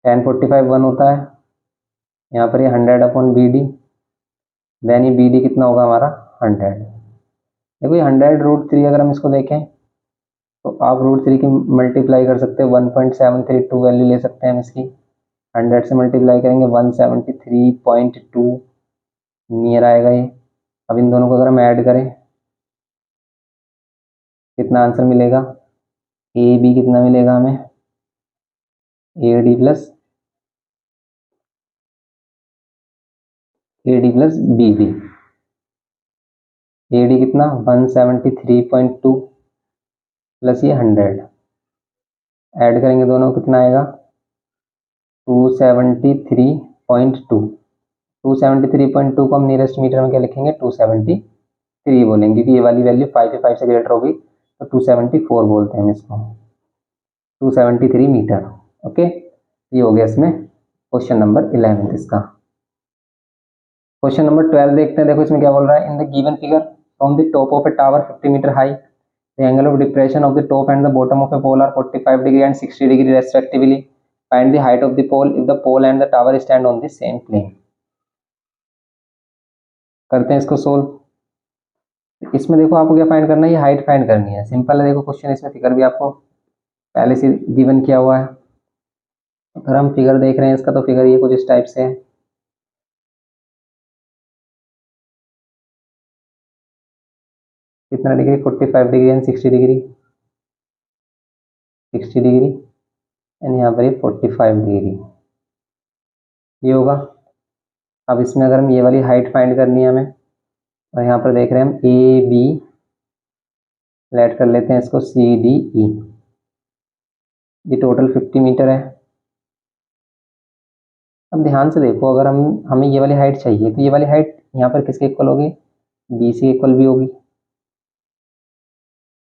tan 45 1 होता है, यहाँ पर ये 100/BD, देन ये BD कितना होगा हमारा? 100। देखो ये 100√3 अगर हम इसको देखें तो आप √3 की मल्टीप्लाई कर सकते हैं, 1.732 वैल्यू ले सकते हैं हम इसकी। 100 से मल्टीप्लाई करेंगे 173.2 नियर आएगा ये। अब इन दोनों को अगर हम ऐड करें कितना आंसर मिलेगा? ए बी कितना मिलेगा हमें? A D plus B D. A D कितना? 173.2 प्लस ये 100 ऐड करेंगे दोनों, कितना आएगा? 273.2। 273.2 को हम नियरेस्ट मीटर में क्या लिखेंगे? 273 बोलेंगे, क्योंकि ये वाली वैल्यू 5 से ग्रेटर होगी तो 274 बोलते हैं हम इसको, 273 मीटर। ओके, ये हो गया इसमें क्वेश्चन नंबर 11 इसका। क्वेश्चन नंबर 12 देखते हैं। देखो इसमें क्या बोल रहा है? In the given figure from the top of a tower 50 metre high the angle of depression of the top and the bottom of a pole are 45 degree and 60 degree respectively, find the height of the pole if the pole and the tower stand on the same plane. करते हैं इसको solve. इसमें देखो आपको क्या find करना है? ये हाइट फाइंड करनी है। सिंपल है, देखो क्वेश्चन इसमें फिगर भी आपको पहले से गिवन किया हुआ है। अगर हम फिगर देख रहे हैं इसका, तो फिगर ये कुछ इस टाइप से है। कितना degree? 45 degree and 60 degree, 60 degree and यहाँ पर ये 45 डिग्री, ये होगा। अब इसमें अगर हम ये वाली हाइट फाइंड करनी है हमें, और यहाँ पर देख रहे हैं हम ए बी लेट कर लेते हैं इसको सी डी ई। ये टोटल 50 मीटर है। अब ध्यान से देखो, अगर हमें ये वाली हाइट चाहिए तो ये वाली हाइट यहाँ पर किसके इक्वल होगी? बी सी इक्वल भी होगी।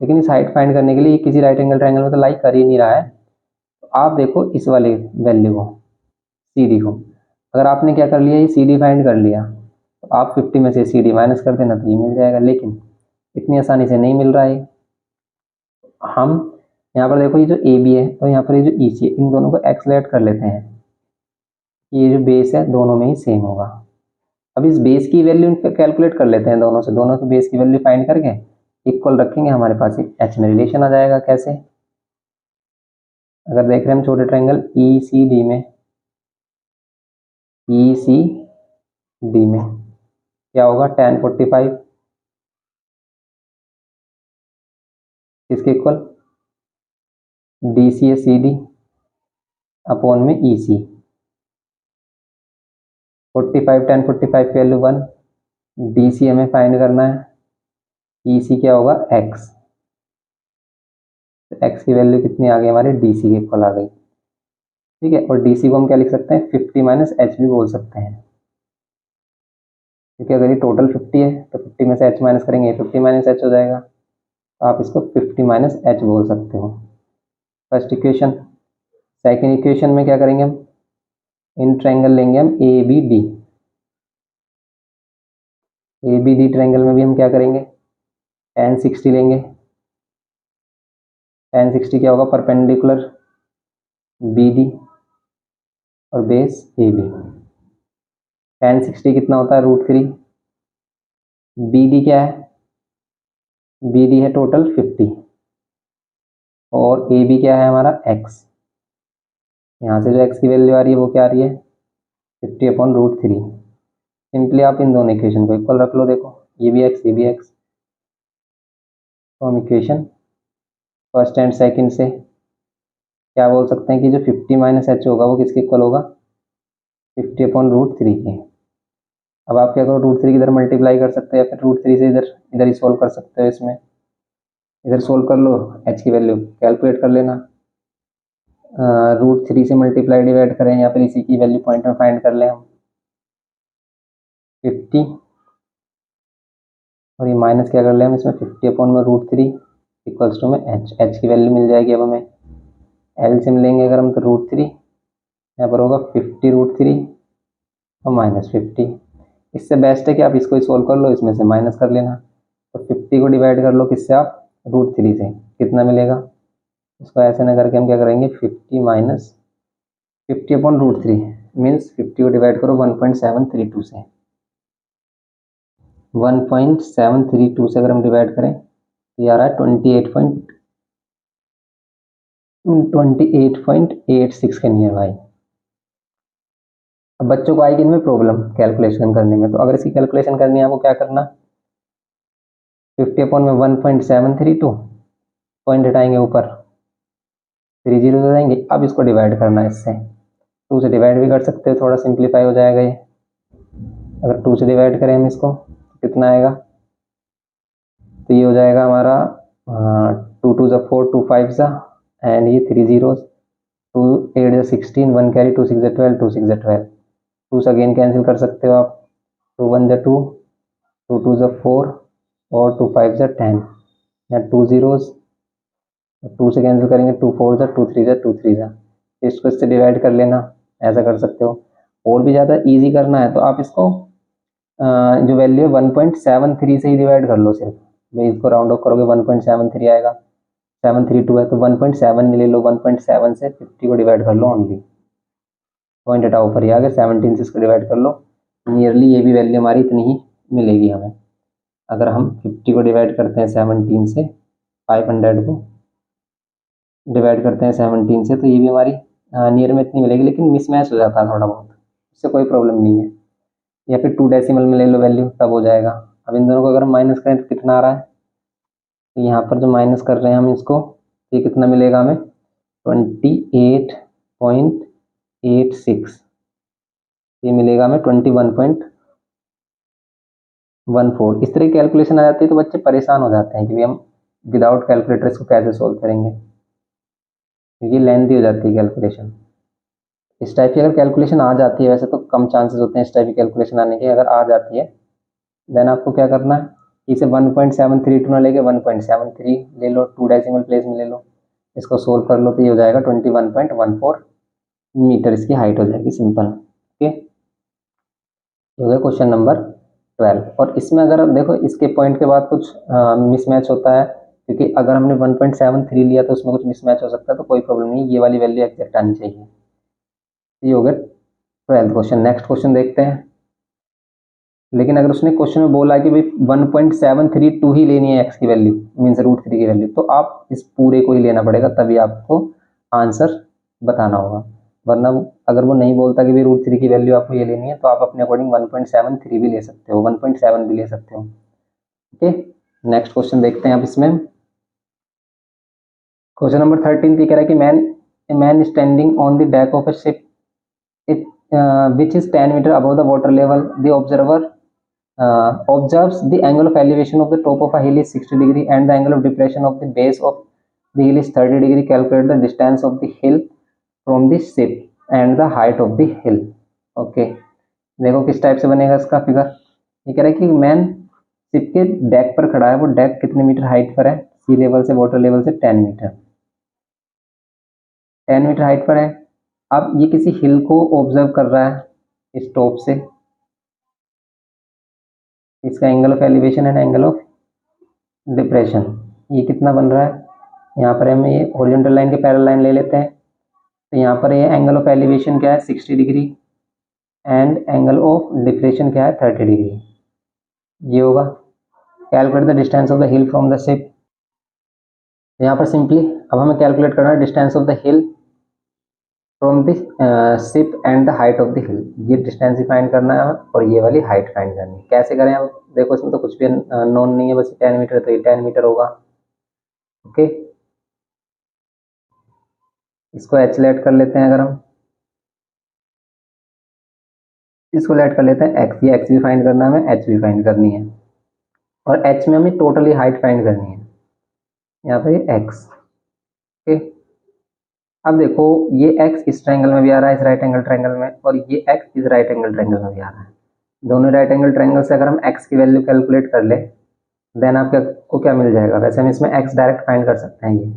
लेकिन इस हाइट फाइंड करने के लिए किसी राइट एंगल ट्रायंगल में तो लाई कर ही नहीं रहा है। तो आप देखो इस वाले वैल्यू को, सी डी को, अगर आपने क्या कर लिया, ये सी डी फाइंड कर लिया, तो आप 50 में से सी डी माइनस कर देना तो ये मिल जाएगा। लेकिन इतनी आसानी से नहीं मिल रहा है। हम यहाँ पर देखो ये जो ए बी है और यहाँ पर ये जो ई सी है, इन दोनों को एक्सलेट कर लेते हैं। ये जो बेस है दोनों में ही सेम होगा। अब इस बेस की वैल्यू कैलकुलेट कर लेते हैं दोनों से, दोनों की बेस की वैल्यू फाइंड करके इक्वल रखेंगे हमारे पास एच में रिलेशन आ जाएगा। कैसे? अगर देख रहे हैं हम छोटे ट्रायंगल ई सी डी में, ई सी डी में क्या होगा, tan 45 किसके इक्वल, डी सी ए सी डी अपॉन में ई सी। 45 tan 45 की वैल्यू 1, डी सी हमें फाइंड करना है, ई सी क्या होगा x, तो x की वैल्यू कितनी आ गई हमारी, डी सी के इक्वल आ गई। ठीक है, और डी सी को हम क्या लिख सकते हैं, 50 माइनस एच भी बोल सकते हैं, क्योंकि अगर ये टोटल 50 है तो 50 में से h माइनस करेंगे, 50 माइनस एच हो जाएगा, तो आप इसको 50 माइनस एच बोल सकते हो। First equation. सेकेंड इक्वेशन में क्या करेंगे हम, इन ट्रायंगल लेंगे हम A B D. A B D triangle में भी हम क्या करेंगे, tan 60 लेंगे। tan 60 क्या होगा, परपेंडिकुलर बी डी और बेस ए बी। tan 60 कितना होता है, √3। बी डी क्या है, बी डी है टोटल 50 और ए बी क्या है हमारा x। यहाँ से जो x की वैल्यू आ रही है वो क्या आ रही है, 50/√3। सिंपली आप इन दोनों इक्वेशन को इक्वल रख लो। देखो ये भी x ये भी x, तो हम इक्वेशन फर्स्ट एंड सेकंड से क्या बोल सकते हैं कि जो 50 माइनस एच होगा वो किसके इक्वल होगा, 50/√3 के। अब आप क्या करो, √3 की इधर मल्टीप्लाई कर सकते हो या फिर √3 से इधर इधर ही सोल्व कर सकते हो। इसमें इधर सोल्व कर लो, एच की वैल्यू कैलकुलेट कर लेना, √3 से मल्टीप्लाई डिवाइड करें या फिर इसी की वैल्यू पॉइंट में फाइंड कर लें हम, 50 और ये माइनस क्या कर लें हम इसमें, 50/√3 इक्वल्स टू में एच की वैल्यू मिल जाएगी। अब हमें एल से मिलेंगे अगर हम तो √3, यहाँ पर होगा 50√3 और -50। इससे बेस्ट है कि आप इसको ही सोल्व कर लो, इसमें से माइनस कर लेना। तो 50 को डिवाइड कर लो किससे आप, √3 से, कितना मिलेगा। इसको ऐसे ना करके हम क्या करेंगे, 50 माइनस 50/√3 मीन्स 50 को डिवाइड करो 1.732 से, 1.732 से अगर हम डिवाइड करें तो ये आ रहा है 28.86 के नियर भाई। अब बच्चों को आएगी इनमें प्रॉब्लम कैलकुलेशन करने में, तो अगर इसकी कैलकुलेशन करनी है आपको क्या करना, 50/1.732 पॉइंट हटाएंगे ऊपर, 3 जीरो हो जाएंगे। अब इसको डिवाइड करना है इससे, 2 से डिवाइड भी कर सकते हो, थोड़ा सिंप्लीफाई हो जाएगा ये। अगर 2 से डिवाइड करें हम इसको कितना आएगा, तो ये हो जाएगा हमारा 2 2 ज़ा 4, 2 5 ज़ा एंड ये 3 जीरोस, 2 8 ज़ा 16, 1 कैरी, 2 6 ज़ा 12, 2 6 ज़ा 12, 2 से अगेन कैंसिल कर सकते हो आप, 2 1 ज़ा 2, 2 2 ज़ा 4 और 2 5 ज़ा 10, या 2 जीरोस, 2 से कैंसिल करेंगे, 2 4 ज़ा 2 3 ज़ा 2 3 ज़ा, इसको इससे डिवाइड कर लेना, ऐसा कर सकते हो। और भी ज़्यादा इजी करना है तो आप इसको जो वैल्यू है 1.73 से ही डिवाइड कर लो सिर्फ, भाई इसको राउंड ऑफ करोगे 1.73 आएगा, 732 है तो 1.7 ले लो, 1.7 से 50 को डिवाइड कर लो ओनली, पॉइंट हटाओ ऊपर ही आ गया, 17 से इसको डिवाइड कर लो, नियरली ये भी वैल्यू हमारी इतनी ही मिलेगी हमें। अगर हम 50 को डिवाइड करते हैं 17 से, 500 को डिवाइड करते हैं 17 से, तो ये भी हमारी नियर में इतनी मिलेगी, लेकिन मिसमैच हो जाता है थोड़ा बहुत, इससे कोई प्रॉब्लम नहीं है। या फिर 2 डेसिमल में ले लो वैल्यू, तब हो जाएगा। अब इन दोनों को अगर हम माइनस करें तो कितना आ रहा है, तो यहाँ पर जो माइनस कर रहे हैं हम इसको, ये कितना मिलेगा हमें, 28.86, ये मिलेगा हमें 21.14। इस तरह की कैलकुलेशन आ जाती है तो बच्चे परेशान हो जाते हैं कि हम विदाउट कैलकुलेटर इसको कैसे सोल्व करेंगे, क्योंकि लेंथी हो जाती है कैलकुलेशन। इस टाइप की अगर कैलकुलेशन आ जाती है, वैसे तो कम चांसेस होते हैं इस टाइप की कैलकुलेशन आने के, अगर आ जाती है देन आपको क्या करना है, इसे 1.732 ना लेके 1.73 ले लो, 2 डेसिमल प्लेस में ले लो, इसको सोल्व कर लो तो ये हो जाएगा 21.14 मीटर, इसकी हाइट हो जाएगी सिंपल। ओके, ये हो गया क्वेश्चन नंबर 12। और इसमें अगर देखो इसके पॉइंट के बाद कुछ मिसमैच होता है, क्योंकि अगर हमने 1.73 लिया तो उसमें कुछ मिसमैच हो सकता है, तो कोई प्रॉब्लम नहीं, ये वाली वैल्यू एग्जैक्ट आनी चाहिए। ये हो गया 12th क्वेश्चन। नेक्स्ट क्वेश्चन देखते हैं। लेकिन अगर उसने क्वेश्चन में बोला कि भाई 1.732 ही लेनी है एक्स की वैल्यू, मीन्स √3 की वैल्यू, तो आप इस पूरे को ही लेना पड़ेगा, तभी आपको आंसर बताना होगा। वरना अगर वो नहीं बोलता कि भाई √3 की वैल्यू आपको ये लेनी है, तो आप अपने अकॉर्डिंग 1.73 भी ले सकते हो, 1.7 भी ले सकते हो। ओके, नेक्स्ट क्वेश्चन देखते हैं आप इसमें। क्वेश्चन नंबर 13 कह रहा है कि man standing on the deck of a ship it which is 10 meter above the water level. The observer observes the angle of elevation of the top of a hill is 60 degree and the angle of depression of the base of the hill is 30 degree. Calculate the distance of the hill from the ship and the height of the hill. Okay, देखो किस type से बनेगा इसका figure. ये कह रहा है कि मैन शिप के डेक पर खड़ा है, वो डेक कितने मीटर हाइट पर है, सी लेवल से वाटर लेवल से 10 मीटर, 10 मीटर हाइट पर है। अब ये किसी हिल को ऑब्जर्व कर रहा है इस टॉप से, इसका angle of elevation and angle of depression ये कितना बन रहा है। यहाँ पर हम ये हॉरिजॉन्टल लाइन के पैरेलल लाइन ले लेते हैं, तो यहाँ पर ये एंगल ऑफ एलिवेशन क्या है 60 degree and angle of depression क्या है 30 डिग्री, ये होगा। Calculate the distance of the hill from the ship. यहाँ पर सिंपली अब हमें कैलकुलेट करना है distance of the hill from the ship and the height of the हिल, ये डिस्टेंस ही फाइंड करना है और ये वाली हाइट फाइंड करनी है। कैसे करें अब देखो, इसमें तो कुछ भी नोन नहीं है, बस 10 मीटर, तो ये 10 मीटर होगा। ओके, इसको एच लेट कर लेते हैं, अगर हम इसको लेट कर लेते हैं एक्स, ये एक्स भी फाइंड करना है हमें, एच भी फाइंड करनी है, और एच में हमें टोटली हाइट फाइंड करनी है, यहाँ पे एक्स। ओके, अब देखो ये एक्स इस ट्रायंगल में भी आ रहा है, इस राइट एंगल ट्रायंगल में, और ये एक्स इस राइट एंगल ट्रायंगल में भी आ रहा है। दोनों राइट एंगल ट्रायंगल से अगर हम एक्स की वैल्यू कैलकुलेट कर ले, देन आपको क्या मिल जाएगा। वैसे हम इसमें एक्स डायरेक्ट फाइंड कर सकते हैं। ये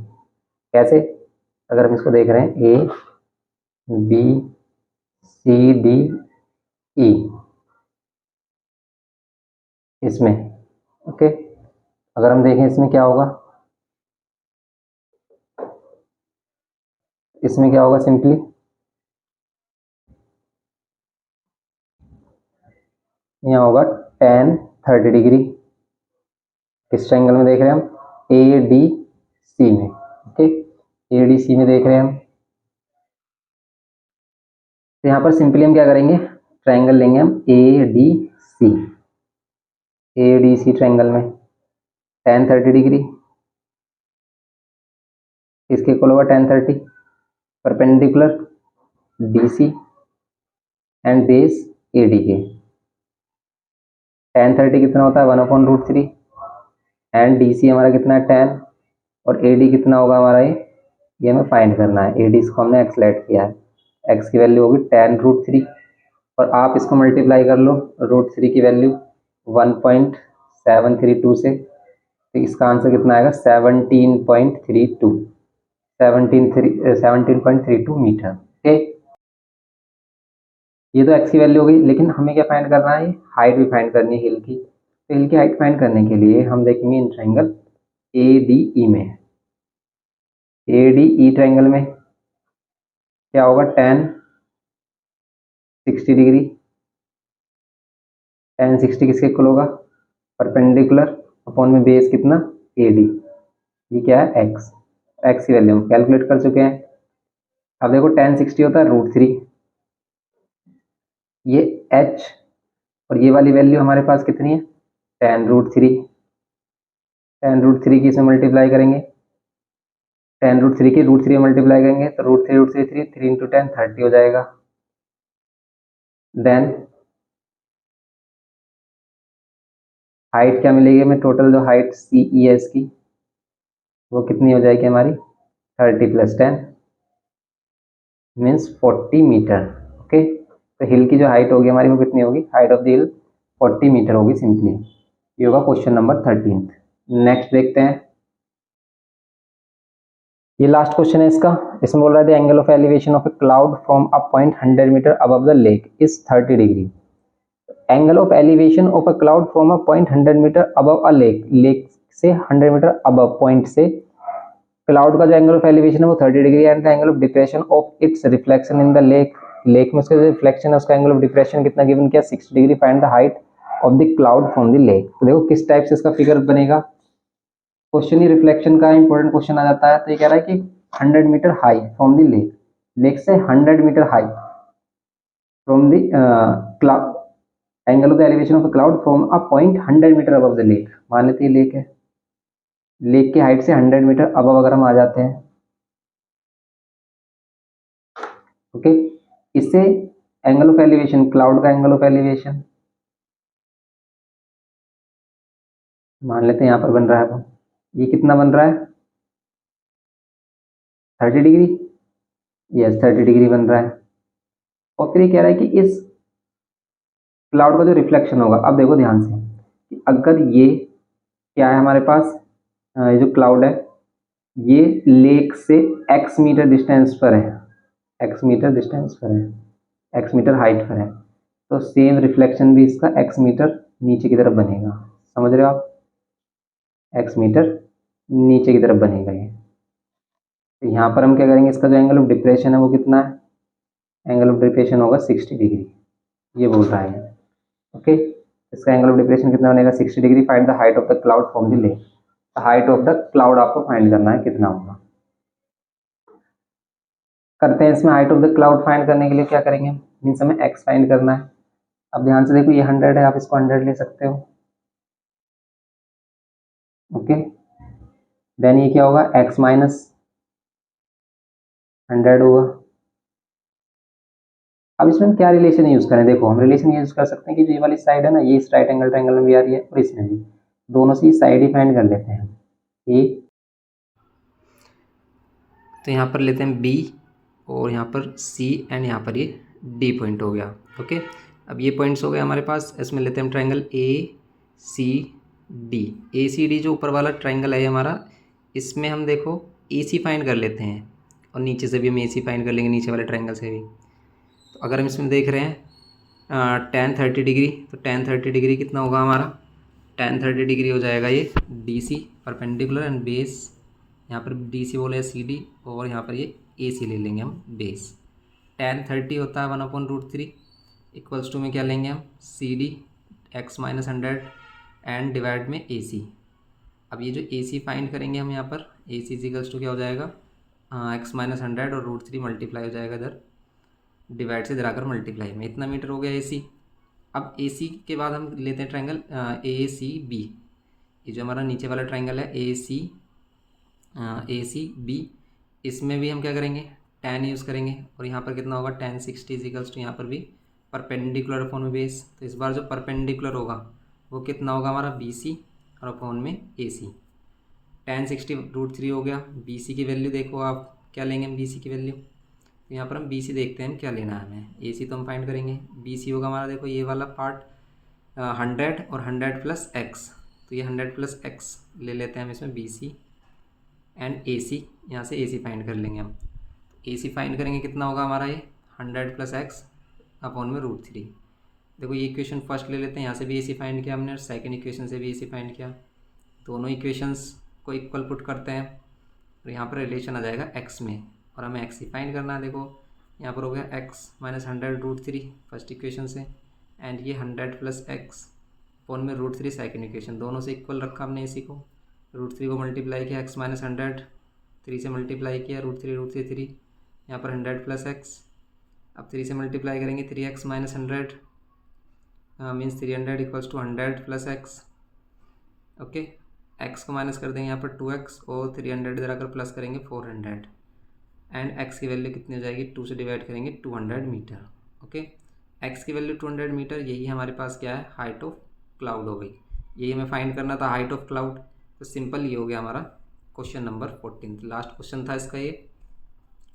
कैसे, अगर हम इसको देख रहे हैं ए बी सी डी ई इसमें, ओके, अगर हम देखें इसमें क्या होगा, इसमें क्या होगा, सिंपली यहाँ होगा tan 30 डिग्री, किस ट्रायंगल में देख रहे हैं हम, ए डी सी में। ओके, ए डी सी में देख रहे हैं हम, तो यहाँ पर सिंपली हम क्या करेंगे, ट्रायंगल लेंगे हम A D C, A D C triangle में tan 30 डिग्री इसके इक्वल होगा tan 30 perpendicular D C and base A D के। tan 30 कितना होता है 1/√3 एंड डी सी हमारा कितना है 10, और ए डी कितना होगा हमारा, ये हमें फाइंड करना है। ए डी इसको हमने एक्स लेट किया है, एक्स की वैल्यू होगी tan√3, और आप इसको मल्टीप्लाई कर लो √3 की वैल्यू 1.732 से, तो इसका आंसर कितना आएगा 17.32 मीटर। ओके, ये तो एक्स की वैल्यू हो गई, लेकिन हमें क्या फाइंड करना है, हाइट भी फाइंड करनी है हिल की। तो हिल की हाइट फाइंड करने के लिए हम देखेंगे इन ट्रायंगल ए डी ई में, ए डी ई ट्रायंगल में क्या होगा tan 60 डिग्री, tan 60 किसके इक्वल होगा, परपेंडिकुलर अपॉन में बेस कितना ए डी, ये क्या है एक्स, एक्स की वैल्यू हम कैलकुलेट कर चुके हैं। अब देखो tan 60 होता है √3, ये h और ये वाली वैल्यू हमारे पास कितनी है tan√3, tan√3 की इसमें मल्टीप्लाई करेंगे, tan√3 की √3 मल्टीप्लाई करेंगे तो √3 3 इंटू 10 30 हो जाएगा। देन हाइट क्या मिलेगी हमें, टोटल जो हाइट सी ई है इसकी वो कितनी हो जाएगी हमारी 30 + 10 मीन्स 40 मीटर। ओके, तो हिल की जो हाइट होगी हमारी वो कितनी होगी, height of the hill 40 metre होगी सिंपली। ये होगा क्वेश्चन नंबर 13। नेक्स्ट देखते हैं, ये लास्ट क्वेश्चन है इसका। इसमें बोल रहा है the angle of elevation of a cloud from a point 100 metre above the lake is 30 degree. Angle of elevation of a cloud from a point 100 metre above a lake, lake से 100 metre above point से cloud का जो angle of elevation है वो 30 degree and the angle of depression of its reflection in the lake, lake में उसका जो reflection है उसका एंगल ऑफ डिप्रेशन कितना गिवन किया 60 degree. Find the height of the cloud from the lake. तो देखो किस टाइप से इसका फिगर बनेगा। क्वेश्चन ही रिफ्लेक्शन का इंपॉर्टेंट क्वेश्चन आ जाता है। तो ये कह रहा है कि 100 metre high from the lake, lake से 100 metre high from the cloud, angle of the elevation of the cloud from a point 100 metre above the lake. मान लेते हैं लेक है, लेक की हाइट से 100 मीटर अबव अगर हम आ जाते हैं, ओके, इससे एंगल ऑफ एलिवेशन, क्लाउड का एंगल ऑफ एलिवेशन मान लेते हैं यहाँ पर बन रहा है, वो ये कितना बन रहा है 30 डिग्री, यस 30 डिग्री बन रहा है। और फिर ये कह रहा है कि इस क्लाउड का जो रिफ्लेक्शन होगा, अब देखो ध्यान से कि अगर ये क्या है हमारे पास, ये जो क्लाउड है ये लेक से x मीटर डिस्टेंस पर है, x मीटर डिस्टेंस पर है, x मीटर हाइट पर है, तो सेम रिफ्लेक्शन भी इसका x मीटर नीचे की तरफ बनेगा। समझ रहे हो आप, x मीटर नीचे की तरफ बनेगा ये। तो यहाँ पर हम क्या करेंगे, इसका जो एंगल ऑफ डिप्रेशन है वो कितना है, एंगल ऑफ डिप्रेशन होगा 60 डिग्री, ये बोल रहा है, ओके। इसका एंगल ऑफ डिप्रेशन कितना बनेगा 60 degree. Find the height of the cloud from the lake, height of the cloud आपको फाइंड करना है कितना होगा। करते हैं इसमें, height of the cloud find करने के लिए क्या करेंगे, मीन्स हमें x फाइंड करना है। अब ध्यान से देखो ये 100 है, आप इसको 100 ले सकते हो, ओके। देन ये क्या होगा x माइनस 100 होगा। अब इसमें हम क्या रिलेशन यूज करें, देखो हम रिलेशन यूज कर सकते हैं कि जो ये वाली साइड है ना, ये इस राइट एंगल ट्रायंगल में भी आ रही है और इसमें भी, दोनों से ये साइड ही फाइंड कर लेते हैं ए। तो यहाँ पर लेते हैं बी और यहाँ पर सी एंड यहाँ पर ये डी पॉइंट हो गया, ओके। अब ये पॉइंट्स हो गए हमारे पास, इसमें लेते हैं हम triangle A C D. A C D जो ऊपर वाला ट्रायंगल है हमारा, इसमें हम देखो ए सी फाइंड कर लेते हैं और नीचे से भी हम ए सी फाइंड कर लेंगे, नीचे वाले ट्रायंगल से भी। तो अगर हम इसमें देख रहे हैं tan 30 डिग्री, तो tan 30 डिग्री कितना होगा हमारा, tan 30 डिग्री हो जाएगा ये D C perpendicular and base, यहाँ पर डी सी बोले सी डी, और यहाँ पर ये ए सी ले लेंगे हम बेस। tan 30 होता है 1/√3 इक्वल्स टू में क्या लेंगे हम C D x minus 100 and divide में ए सी। अब ये जो ए सी फाइंड करेंगे हम यहाँ पर, ए सी इक्वल्स टू क्या हो जाएगा एक्स माइनस 100 और √3 मल्टीप्लाई हो जाएगा इधर, डिवाइड से इधर आकर मल्टीप्लाई में, इतना मीटर हो गया ए सी। अब ए सी के बाद हम लेते हैं ट्रायंगल ए सी बी, ये जो हमारा नीचे वाला ट्रायंगल है ए सी बी, इसमें भी हम क्या करेंगे tan यूज़ करेंगे, और यहाँ पर कितना होगा tan 60 इक्वल्स टू यहाँ पर भी परपेंडिकुलर अपॉन में बेस। तो इस बार जो परपेंडिकुलर होगा वो कितना होगा हमारा बी सी और अपॉन में ए सी। tan 60 √3 हो गया। बी सी की वैल्यू देखो आप क्या लेंगे हम, बी सी की वैल्यू, तो यहाँ पर हम बी सी देखते हैं क्या लेना है हमें, ए सी तो हम फाइंड करेंगे। बी सी होगा हमारा देखो ये वाला पार्ट 100 और 100 प्लस एक्स, तो ये 100 प्लस एक्स ले लेते हैं हम इसमें बी सी एंड ए सी, यहाँ से ए सी फाइंड कर लेंगे हम। ए सी फाइंड करेंगे कितना होगा हमारा ये 100 प्लस एक्स अपॉन में √3। देखो ये इक्वेशन फर्स्ट ले लेते हैं, यहाँ से भी ए सी फाइंड किया हमने और सेकेंड इक्वेशन से भी ए सी फाइंड किया, दोनों इक्वेशंस को इक्वल पुट करते हैं और यहाँ पर रिलेशन आ जाएगा एक्स में, और हमें एक्स ही फाइंड करना है। देखो यहाँ पर हो गया एक्स माइनस 100 √3 फर्स्ट इक्वेशन से, एंड ये 100 प्लस एक्स अपॉन में √3 सेकेंड इक्वेशन, दोनों से इक्वल रखा हमने इसी को, √3 को मल्टीप्लाई किया एक्स माइनस 100 3 से मल्टीप्लाई किया √3 3, यहाँ पर 100 प्लस एक्स, अब 3 से मल्टीप्लाई करेंगे 3x minus 100 means 300 equals to 100 plus x, okay. X को माइनस कर देंगे यहाँ पर 2x और 300 इधर आकर प्लस करेंगे 400, एंड x की वैल्यू कितनी हो जाएगी 2 से डिवाइड करेंगे 200 मीटर, ओके। x की वैल्यू 200 मीटर, यही हमारे पास क्या है हाइट ऑफ क्लाउड हो गई, यही हमें फाइंड करना था हाइट ऑफ क्लाउड। तो सिंपल ये हो गया हमारा क्वेश्चन नंबर 14, लास्ट क्वेश्चन था इसका ये।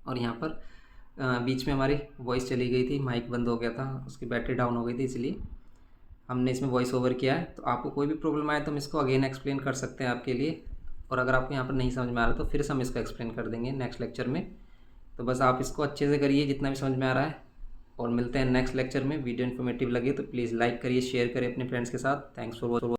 और यहाँ पर बीच में हमारी वॉइस चली गई थी, माइक बंद हो गया था, उसकी बैटरी डाउन हो गई थी, इसलिए हमने इसमें वॉइस ओवर किया है। तो आपको कोई भी प्रॉब्लम आए तो हम इसको अगेन एक्सप्लेन कर सकते हैं आपके लिए, और अगर आपको यहाँ पर नहीं समझ में आ रहा तो फिर से हम इसको एक्सप्लेन कर देंगे नेक्स्ट लेक्चर में। तो बस आप इसको अच्छे से करिए जितना भी समझ में आ रहा है, और मिलते हैं नेक्स्ट लेक्चर में। वीडियो इन्फॉर्मेटिव लगे तो प्लीज़ लाइक करिए, शेयर करिए अपने फ्रेंड्स के साथ। Thanks for watching.